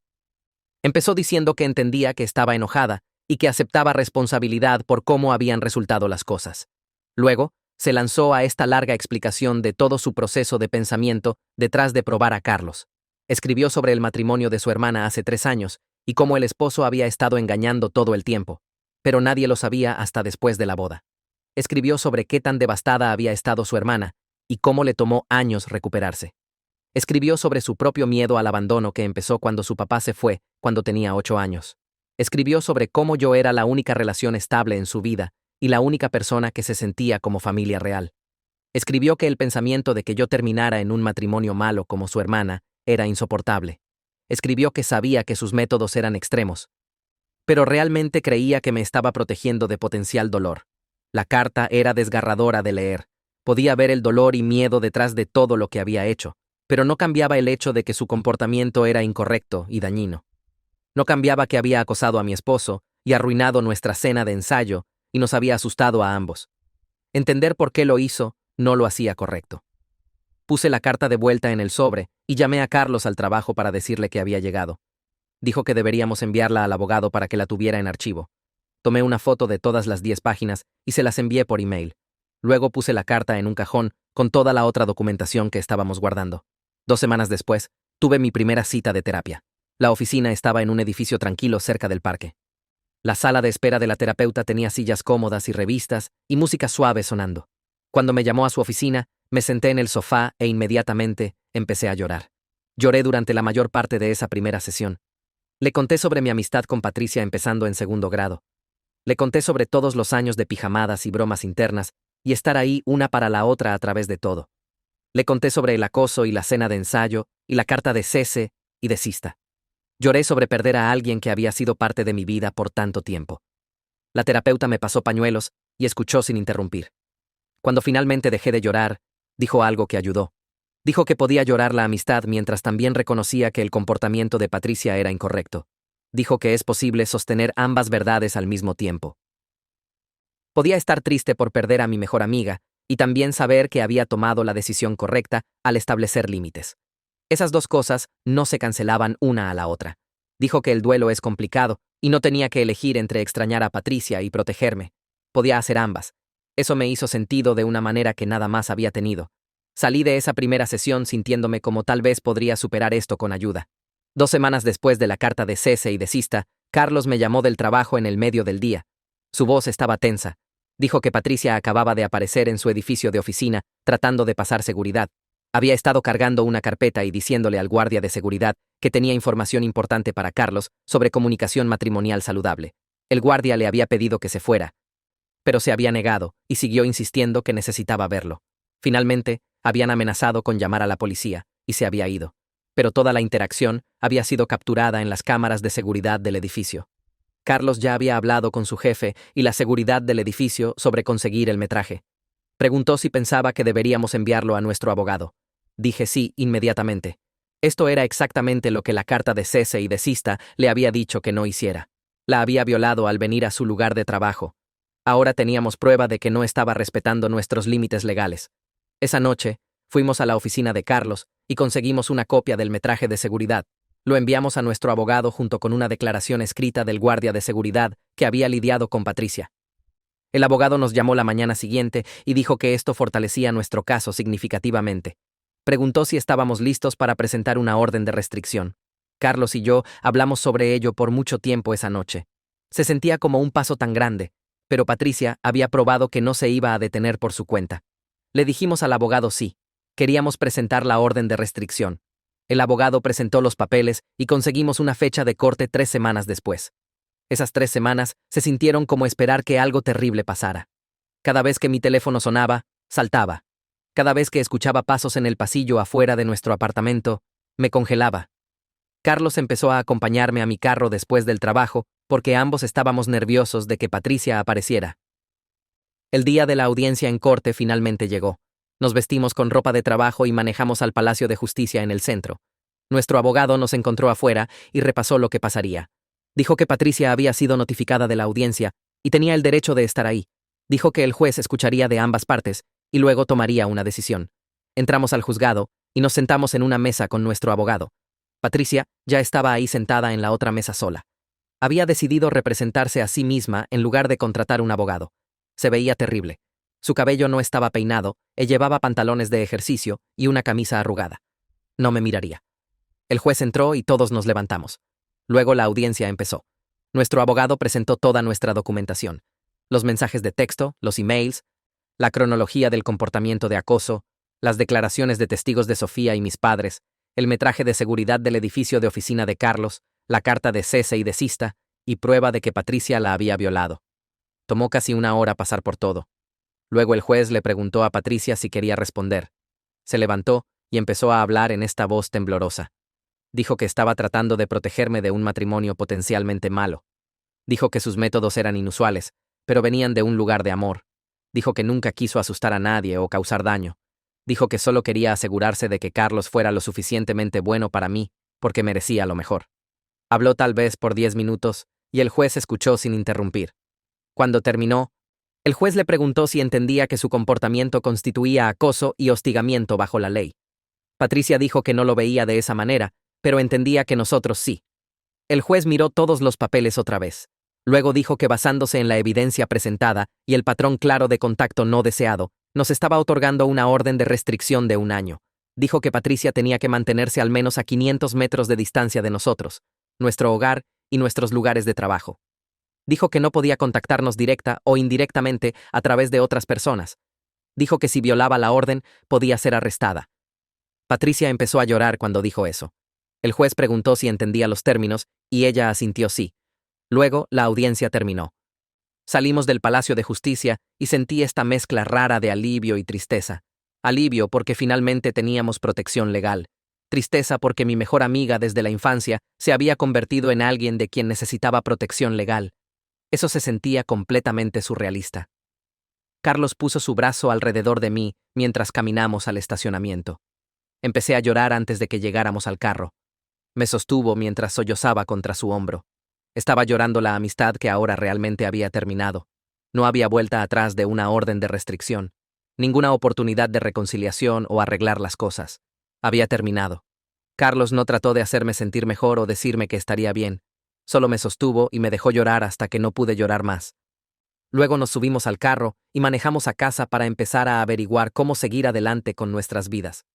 S1: Empezó diciendo que entendía que estaba enojada y que aceptaba responsabilidad por cómo habían resultado las cosas. Luego, se lanzó a esta larga explicación de todo su proceso de pensamiento detrás de probar a Carlos. Escribió sobre el matrimonio de su hermana hace 3 años y cómo el esposo había estado engañando todo el tiempo, pero nadie lo sabía hasta después de la boda. Escribió sobre qué tan devastada había estado su hermana y cómo le tomó años recuperarse. Escribió sobre su propio miedo al abandono que empezó cuando su papá se fue, cuando tenía 8 años. Escribió sobre cómo yo era la única relación estable en su vida y la única persona que se sentía como familia real. Escribió que el pensamiento de que yo terminara en un matrimonio malo como su hermana era insoportable. Escribió que sabía que sus métodos eran extremos, pero realmente creía que me estaba protegiendo de potencial dolor. La carta era desgarradora de leer. Podía ver el dolor y miedo detrás de todo lo que había hecho, pero no cambiaba el hecho de que su comportamiento era incorrecto y dañino. No cambiaba que había acosado a mi esposo y arruinado nuestra cena de ensayo y nos había asustado a ambos. Entender por qué lo hizo no lo hacía correcto. Puse la carta de vuelta en el sobre y llamé a Carlos al trabajo para decirle que había llegado. Dijo que deberíamos enviarla al abogado para que la tuviera en archivo. Tomé una foto de todas las 10 páginas y se las envié por email. Luego puse la carta en un cajón con toda la otra documentación que estábamos guardando. 2 semanas después, tuve mi primera cita de terapia. La oficina estaba en un edificio tranquilo cerca del parque. La sala de espera de la terapeuta tenía sillas cómodas y revistas y música suave sonando. Cuando me llamó a su oficina, me senté en el sofá e inmediatamente empecé a llorar. Lloré durante la mayor parte de esa primera sesión. Le conté sobre mi amistad con Patricia empezando en segundo grado. Le conté sobre todos los años de pijamadas y bromas internas y estar ahí una para la otra a través de todo. Le conté sobre el acoso y la cena de ensayo y la carta de cese y desista. Lloré sobre perder a alguien que había sido parte de mi vida por tanto tiempo. La terapeuta me pasó pañuelos y escuchó sin interrumpir. Cuando finalmente dejé de llorar, dijo algo que ayudó. Dijo que podía llorar la amistad mientras también reconocía que el comportamiento de Patricia era incorrecto. Dijo que es posible sostener ambas verdades al mismo tiempo. Podía estar triste por perder a mi mejor amiga y también saber que había tomado la decisión correcta al establecer límites. Esas dos cosas no se cancelaban una a la otra. Dijo que el duelo es complicado y no tenía que elegir entre extrañar a Patricia y protegerme. Podía hacer ambas. Eso me hizo sentido de una manera que nada más había tenido. Salí de esa primera sesión sintiéndome como tal vez podría superar esto con ayuda. 2 semanas después de la carta de cese y desista, Carlos me llamó del trabajo en el medio del día. Su voz estaba tensa. Dijo que Patricia acababa de aparecer en su edificio de oficina, tratando de pasar seguridad. Había estado cargando una carpeta y diciéndole al guardia de seguridad que tenía información importante para Carlos sobre comunicación matrimonial saludable. El guardia le había pedido que se fuera, pero se había negado y siguió insistiendo que necesitaba verlo. Finalmente, habían amenazado con llamar a la policía y se había ido. Pero toda la interacción había sido capturada en las cámaras de seguridad del edificio. Carlos ya había hablado con su jefe y la seguridad del edificio sobre conseguir el metraje. Preguntó si pensaba que deberíamos enviarlo a nuestro abogado. Dije sí inmediatamente. Esto era exactamente lo que la carta de cese y desista le había dicho que no hiciera. La había violado al venir a su lugar de trabajo. Ahora teníamos prueba de que no estaba respetando nuestros límites legales. Esa noche, fuimos a la oficina de Carlos y conseguimos una copia del metraje de seguridad. Lo enviamos a nuestro abogado junto con una declaración escrita del guardia de seguridad que había lidiado con Patricia. El abogado nos llamó la mañana siguiente y dijo que esto fortalecía nuestro caso significativamente. Preguntó si estábamos listos para presentar una orden de restricción. Carlos y yo hablamos sobre ello por mucho tiempo esa noche. Se sentía como un paso tan grande, pero Patricia había probado que no se iba a detener por su cuenta. Le dijimos al abogado sí. Queríamos presentar la orden de restricción. El abogado presentó los papeles y conseguimos una fecha de corte 3 semanas después. Esas 3 semanas se sintieron como esperar que algo terrible pasara. Cada vez que mi teléfono sonaba, saltaba. Cada vez que escuchaba pasos en el pasillo afuera de nuestro apartamento, me congelaba. Carlos empezó a acompañarme a mi carro después del trabajo porque ambos estábamos nerviosos de que Patricia apareciera. El día de la audiencia en corte finalmente llegó. Nos vestimos con ropa de trabajo y manejamos al Palacio de Justicia en el centro. Nuestro abogado nos encontró afuera y repasó lo que pasaría. Dijo que Patricia había sido notificada de la audiencia y tenía el derecho de estar ahí. Dijo que el juez escucharía de ambas partes y luego tomaría una decisión. Entramos al juzgado y nos sentamos en una mesa con nuestro abogado. Patricia ya estaba ahí sentada en la otra mesa sola. Había decidido representarse a sí misma en lugar de contratar un abogado. Se veía terrible. Su cabello no estaba peinado, llevaba pantalones de ejercicio y una camisa arrugada. No me miraría. El juez entró y todos nos levantamos. Luego la audiencia empezó. Nuestro abogado presentó toda nuestra documentación. Los mensajes de texto, los emails, la cronología del comportamiento de acoso, las declaraciones de testigos de Sofía y mis padres, el metraje de seguridad del edificio de oficina de Carlos, la carta de cese y desista y prueba de que Patricia la había violado. Tomó casi 1 hora pasar por todo. Luego el juez le preguntó a Patricia si quería responder. Se levantó y empezó a hablar en esta voz temblorosa. Dijo que estaba tratando de protegerme de un matrimonio potencialmente malo. Dijo que sus métodos eran inusuales, pero venían de un lugar de amor. Dijo que nunca quiso asustar a nadie o causar daño. Dijo que solo quería asegurarse de que Carlos fuera lo suficientemente bueno para mí, porque merecía lo mejor. Habló tal vez por 10 minutos, y el juez escuchó sin interrumpir. Cuando terminó, el juez le preguntó si entendía que su comportamiento constituía acoso y hostigamiento bajo la ley. Patricia dijo que no lo veía de esa manera, pero entendía que nosotros sí. El juez miró todos los papeles otra vez. Luego dijo que basándose en la evidencia presentada y el patrón claro de contacto no deseado, nos estaba otorgando una orden de restricción de 1 año. Dijo que Patricia tenía que mantenerse al menos a 500 metros de distancia de nosotros, nuestro hogar y nuestros lugares de trabajo. Dijo que no podía contactarnos directa o indirectamente a través de otras personas. Dijo que si violaba la orden, podía ser arrestada. Patricia empezó a llorar cuando dijo eso. El juez preguntó si entendía los términos y ella asintió sí. Luego, la audiencia terminó. Salimos del Palacio de Justicia y sentí esta mezcla rara de alivio y tristeza. Alivio porque finalmente teníamos protección legal. Tristeza porque mi mejor amiga desde la infancia se había convertido en alguien de quien necesitaba protección legal. Eso se sentía completamente surrealista. Carlos puso su brazo alrededor de mí mientras caminamos al estacionamiento. Empecé a llorar antes de que llegáramos al carro. Me sostuvo mientras sollozaba contra su hombro. Estaba llorando la amistad que ahora realmente había terminado. No había vuelta atrás de una orden de restricción. Ninguna oportunidad de reconciliación o arreglar las cosas. Había terminado. Carlos no trató de hacerme sentir mejor o decirme que estaría bien. Solo me sostuvo y me dejó llorar hasta que no pude llorar más. Luego nos subimos al carro y manejamos a casa para empezar a averiguar cómo seguir adelante con nuestras vidas.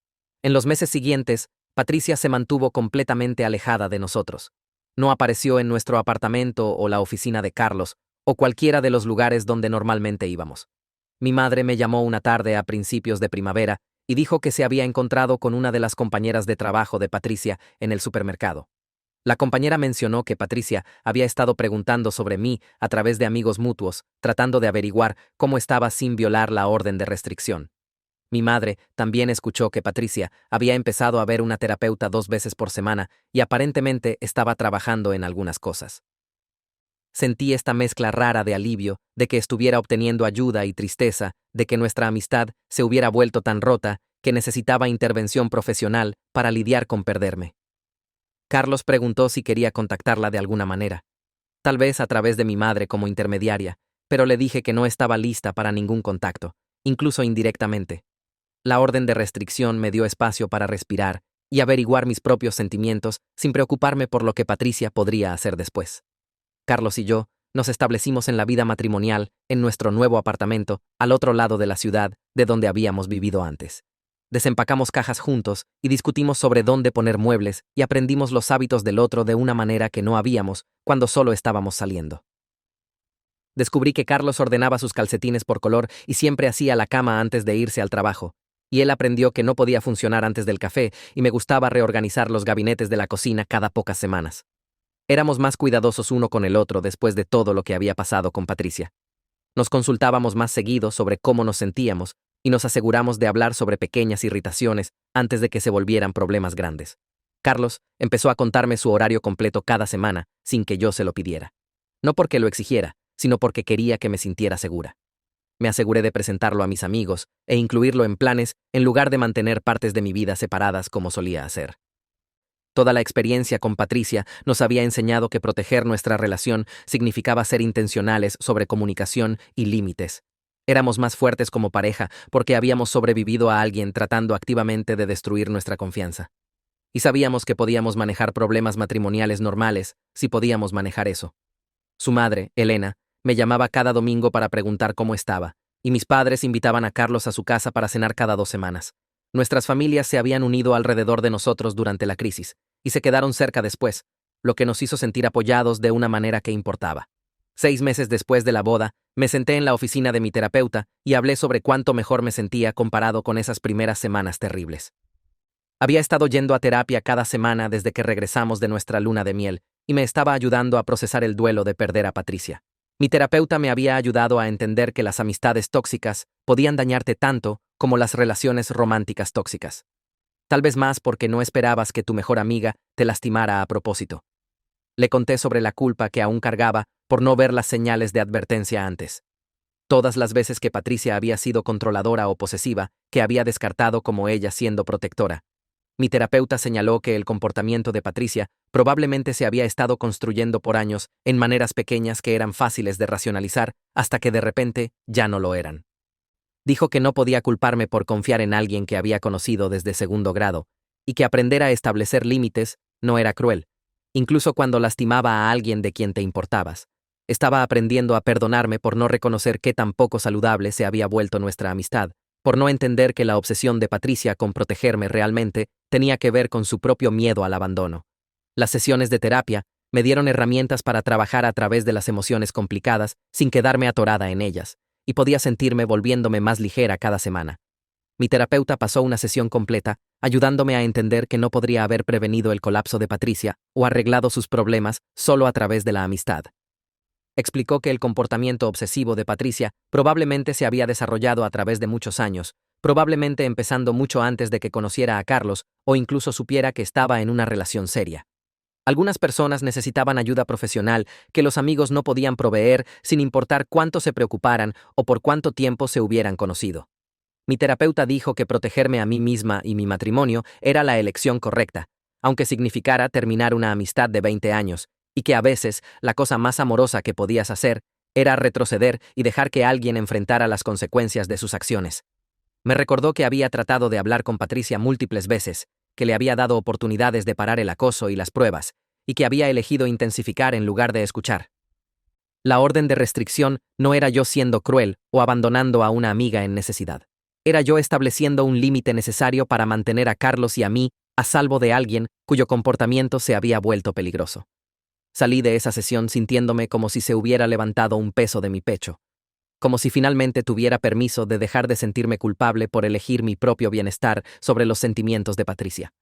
S1: En los meses siguientes, Patricia se mantuvo completamente alejada de nosotros. No apareció en nuestro apartamento o la oficina de Carlos, o cualquiera de los lugares donde normalmente íbamos. Mi madre me llamó una tarde a principios de primavera y dijo que se había encontrado con una de las compañeras de trabajo de Patricia en el supermercado. La compañera mencionó que Patricia había estado preguntando sobre mí a través de amigos mutuos, tratando de averiguar cómo estaba sin violar la orden de restricción. Mi madre también escuchó que Patricia había empezado a ver una terapeuta 2 veces por semana y aparentemente estaba trabajando en algunas cosas. Sentí esta mezcla rara de alivio, de que estuviera obteniendo ayuda y tristeza, de que nuestra amistad se hubiera vuelto tan rota que necesitaba intervención profesional para lidiar con perderme. Carlos preguntó si quería contactarla de alguna manera, tal vez a través de mi madre como intermediaria, pero le dije que no estaba lista para ningún contacto, incluso indirectamente. La orden de restricción me dio espacio para respirar y averiguar mis propios sentimientos sin preocuparme por lo que Patricia podría hacer después. Carlos y yo nos establecimos en la vida matrimonial en nuestro nuevo apartamento al otro lado de la ciudad de donde habíamos vivido antes. Desempacamos cajas juntos y discutimos sobre dónde poner muebles y aprendimos los hábitos del otro de una manera que no habíamos cuando solo estábamos saliendo. Descubrí que Carlos ordenaba sus calcetines por color y siempre hacía la cama antes de irse al trabajo. Y él aprendió que no podía funcionar antes del café y me gustaba reorganizar los gabinetes de la cocina cada pocas semanas. Éramos más cuidadosos uno con el otro después de todo lo que había pasado con Patricia. Nos consultábamos más seguido sobre cómo nos sentíamos y nos aseguramos de hablar sobre pequeñas irritaciones antes de que se volvieran problemas grandes. Carlos empezó a contarme su horario completo cada semana sin que yo se lo pidiera. No porque lo exigiera, sino porque quería que me sintiera segura. Me aseguré de presentarlo a mis amigos e incluirlo en planes en lugar de mantener partes de mi vida separadas como solía hacer. Toda la experiencia con Patricia nos había enseñado que proteger nuestra relación significaba ser intencionales sobre comunicación y límites. Éramos más fuertes como pareja porque habíamos sobrevivido a alguien tratando activamente de destruir nuestra confianza. Y sabíamos que podíamos manejar problemas matrimoniales normales si podíamos manejar eso. Su madre, Elena, me llamaba cada domingo para preguntar cómo estaba, y mis padres invitaban a Carlos a su casa para cenar cada 2 semanas. Nuestras familias se habían unido alrededor de nosotros durante la crisis, y se quedaron cerca después, lo que nos hizo sentir apoyados de una manera que importaba. 6 meses después de la boda, me senté en la oficina de mi terapeuta y hablé sobre cuánto mejor me sentía comparado con esas primeras semanas terribles. Había estado yendo a terapia cada semana desde que regresamos de nuestra luna de miel, y me estaba ayudando a procesar el duelo de perder a Patricia. Mi terapeuta me había ayudado a entender que las amistades tóxicas podían dañarte tanto como las relaciones románticas tóxicas. Tal vez más porque no esperabas que tu mejor amiga te lastimara a propósito. Le conté sobre la culpa que aún cargaba por no ver las señales de advertencia antes. Todas las veces que Patricia había sido controladora o posesiva, que había descartado como ella siendo protectora. Mi terapeuta señaló que el comportamiento de Patricia probablemente se había estado construyendo por años en maneras pequeñas que eran fáciles de racionalizar hasta que de repente ya no lo eran. Dijo que no podía culparme por confiar en alguien que había conocido desde segundo grado y que aprender a establecer límites no era cruel, incluso cuando lastimaba a alguien de quien te importabas. Estaba aprendiendo a perdonarme por no reconocer qué tan poco saludable se había vuelto nuestra amistad, por no entender que la obsesión de Patricia con protegerme realmente tenía que ver con su propio miedo al abandono. Las sesiones de terapia Me dieron herramientas para trabajar a través de las emociones complicadas sin quedarme atorada en ellas, y podía sentirme volviéndome más ligera cada semana. Mi terapeuta pasó una sesión completa, ayudándome a entender que no podría haber prevenido el colapso de Patricia o arreglado sus problemas solo a través de la amistad. Explicó que el comportamiento obsesivo de Patricia probablemente se había desarrollado a través de muchos años, probablemente empezando mucho antes de que conociera a Carlos o incluso supiera que estaba en una relación seria. Algunas personas necesitaban ayuda profesional que los amigos no podían proveer sin importar cuánto se preocuparan o por cuánto tiempo se hubieran conocido. Mi terapeuta dijo que protegerme a mí misma y mi matrimonio era la elección correcta, aunque significara terminar una amistad de 20 años, y que a veces la cosa más amorosa que podías hacer era retroceder y dejar que alguien enfrentara las consecuencias de sus acciones. Me recordó que había tratado de hablar con Patricia múltiples veces, que le había dado oportunidades de parar el acoso y las pruebas, y que había elegido intensificar en lugar de escuchar. La orden de restricción no era yo siendo cruel o abandonando a una amiga en necesidad. Era yo estableciendo un límite necesario para mantener a Carlos y a mí a salvo de alguien cuyo comportamiento se había vuelto peligroso. Salí de esa sesión sintiéndome como si se hubiera levantado un peso de mi pecho, como si finalmente tuviera permiso de dejar de sentirme culpable por elegir mi propio bienestar sobre los sentimientos de Patricia.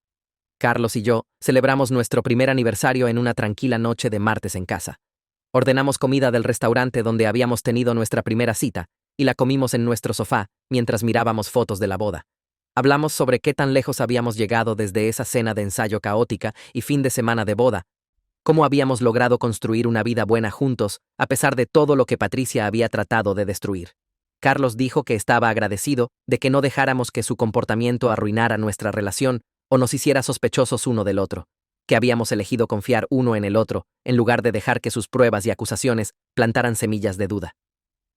S1: Carlos y yo celebramos nuestro primer aniversario en una tranquila noche de martes en casa. Ordenamos comida del restaurante donde habíamos tenido nuestra primera cita, y la comimos en nuestro sofá, mientras mirábamos fotos de la boda. Hablamos sobre qué tan lejos habíamos llegado desde esa cena de ensayo caótica y fin de semana de boda, cómo habíamos logrado construir una vida buena juntos, a pesar de todo lo que Patricia había tratado de destruir. Carlos dijo que estaba agradecido de que no dejáramos que su comportamiento arruinara nuestra relación o nos hiciera sospechosos uno del otro, que habíamos elegido confiar uno en el otro, en lugar de dejar que sus pruebas y acusaciones plantaran semillas de duda.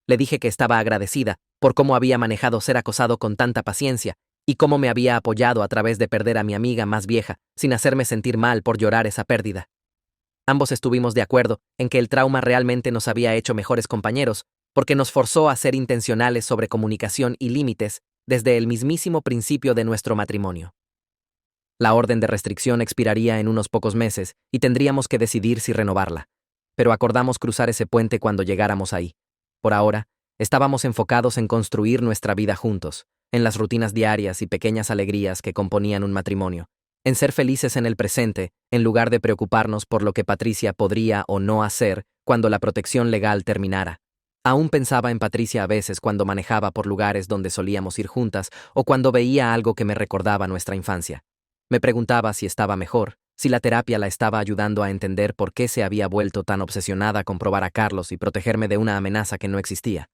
S1: Le dije que estaba agradecida por cómo había manejado ser acosado con tanta paciencia y cómo me había apoyado a través de perder a mi amiga más vieja, sin hacerme sentir mal por llorar esa pérdida. Ambos estuvimos de acuerdo en que el trauma realmente nos había hecho mejores compañeros, porque nos forzó a ser intencionales sobre comunicación y límites desde el mismísimo principio de nuestro matrimonio. La orden de restricción expiraría en unos pocos meses y tendríamos que decidir si renovarla, pero acordamos cruzar ese puente cuando llegáramos ahí. Por ahora, estábamos enfocados en construir nuestra vida juntos, en las rutinas diarias y pequeñas alegrías que componían un matrimonio, en ser felices en el presente, en lugar de preocuparnos por lo que Patricia podría o no hacer cuando la protección legal terminara. Aún pensaba en Patricia a veces cuando manejaba por lugares donde solíamos ir juntas o cuando veía algo que me recordaba nuestra infancia. Me preguntaba si estaba mejor, si la terapia la estaba ayudando a entender por qué se había vuelto tan obsesionada con probar a Carlos y protegerme de una amenaza que no existía.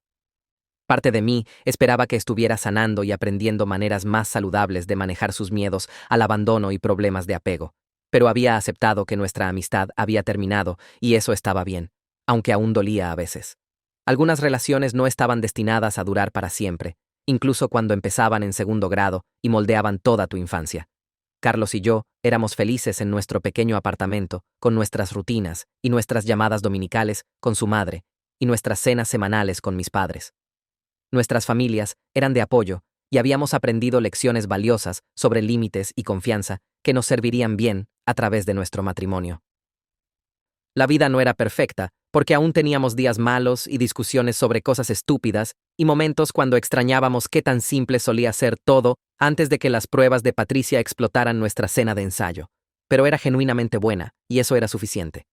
S1: Parte de mí esperaba que estuviera sanando y aprendiendo maneras más saludables de manejar sus miedos al abandono y problemas de apego, pero había aceptado que nuestra amistad había terminado y eso estaba bien, aunque aún dolía a veces. Algunas relaciones no estaban destinadas a durar para siempre, incluso cuando empezaban en segundo grado y moldeaban toda tu infancia. Carlos y yo éramos felices en nuestro pequeño apartamento, con nuestras rutinas y nuestras llamadas dominicales con su madre, y nuestras cenas semanales con mis padres. Nuestras familias eran de apoyo y habíamos aprendido lecciones valiosas sobre límites y confianza que nos servirían bien a través de nuestro matrimonio. La vida no era perfecta, porque aún teníamos días malos y discusiones sobre cosas estúpidas y momentos cuando extrañábamos qué tan simple solía ser todo antes de que las pruebas de Patricia explotaran nuestra cena de ensayo. Pero era genuinamente buena, y eso era suficiente.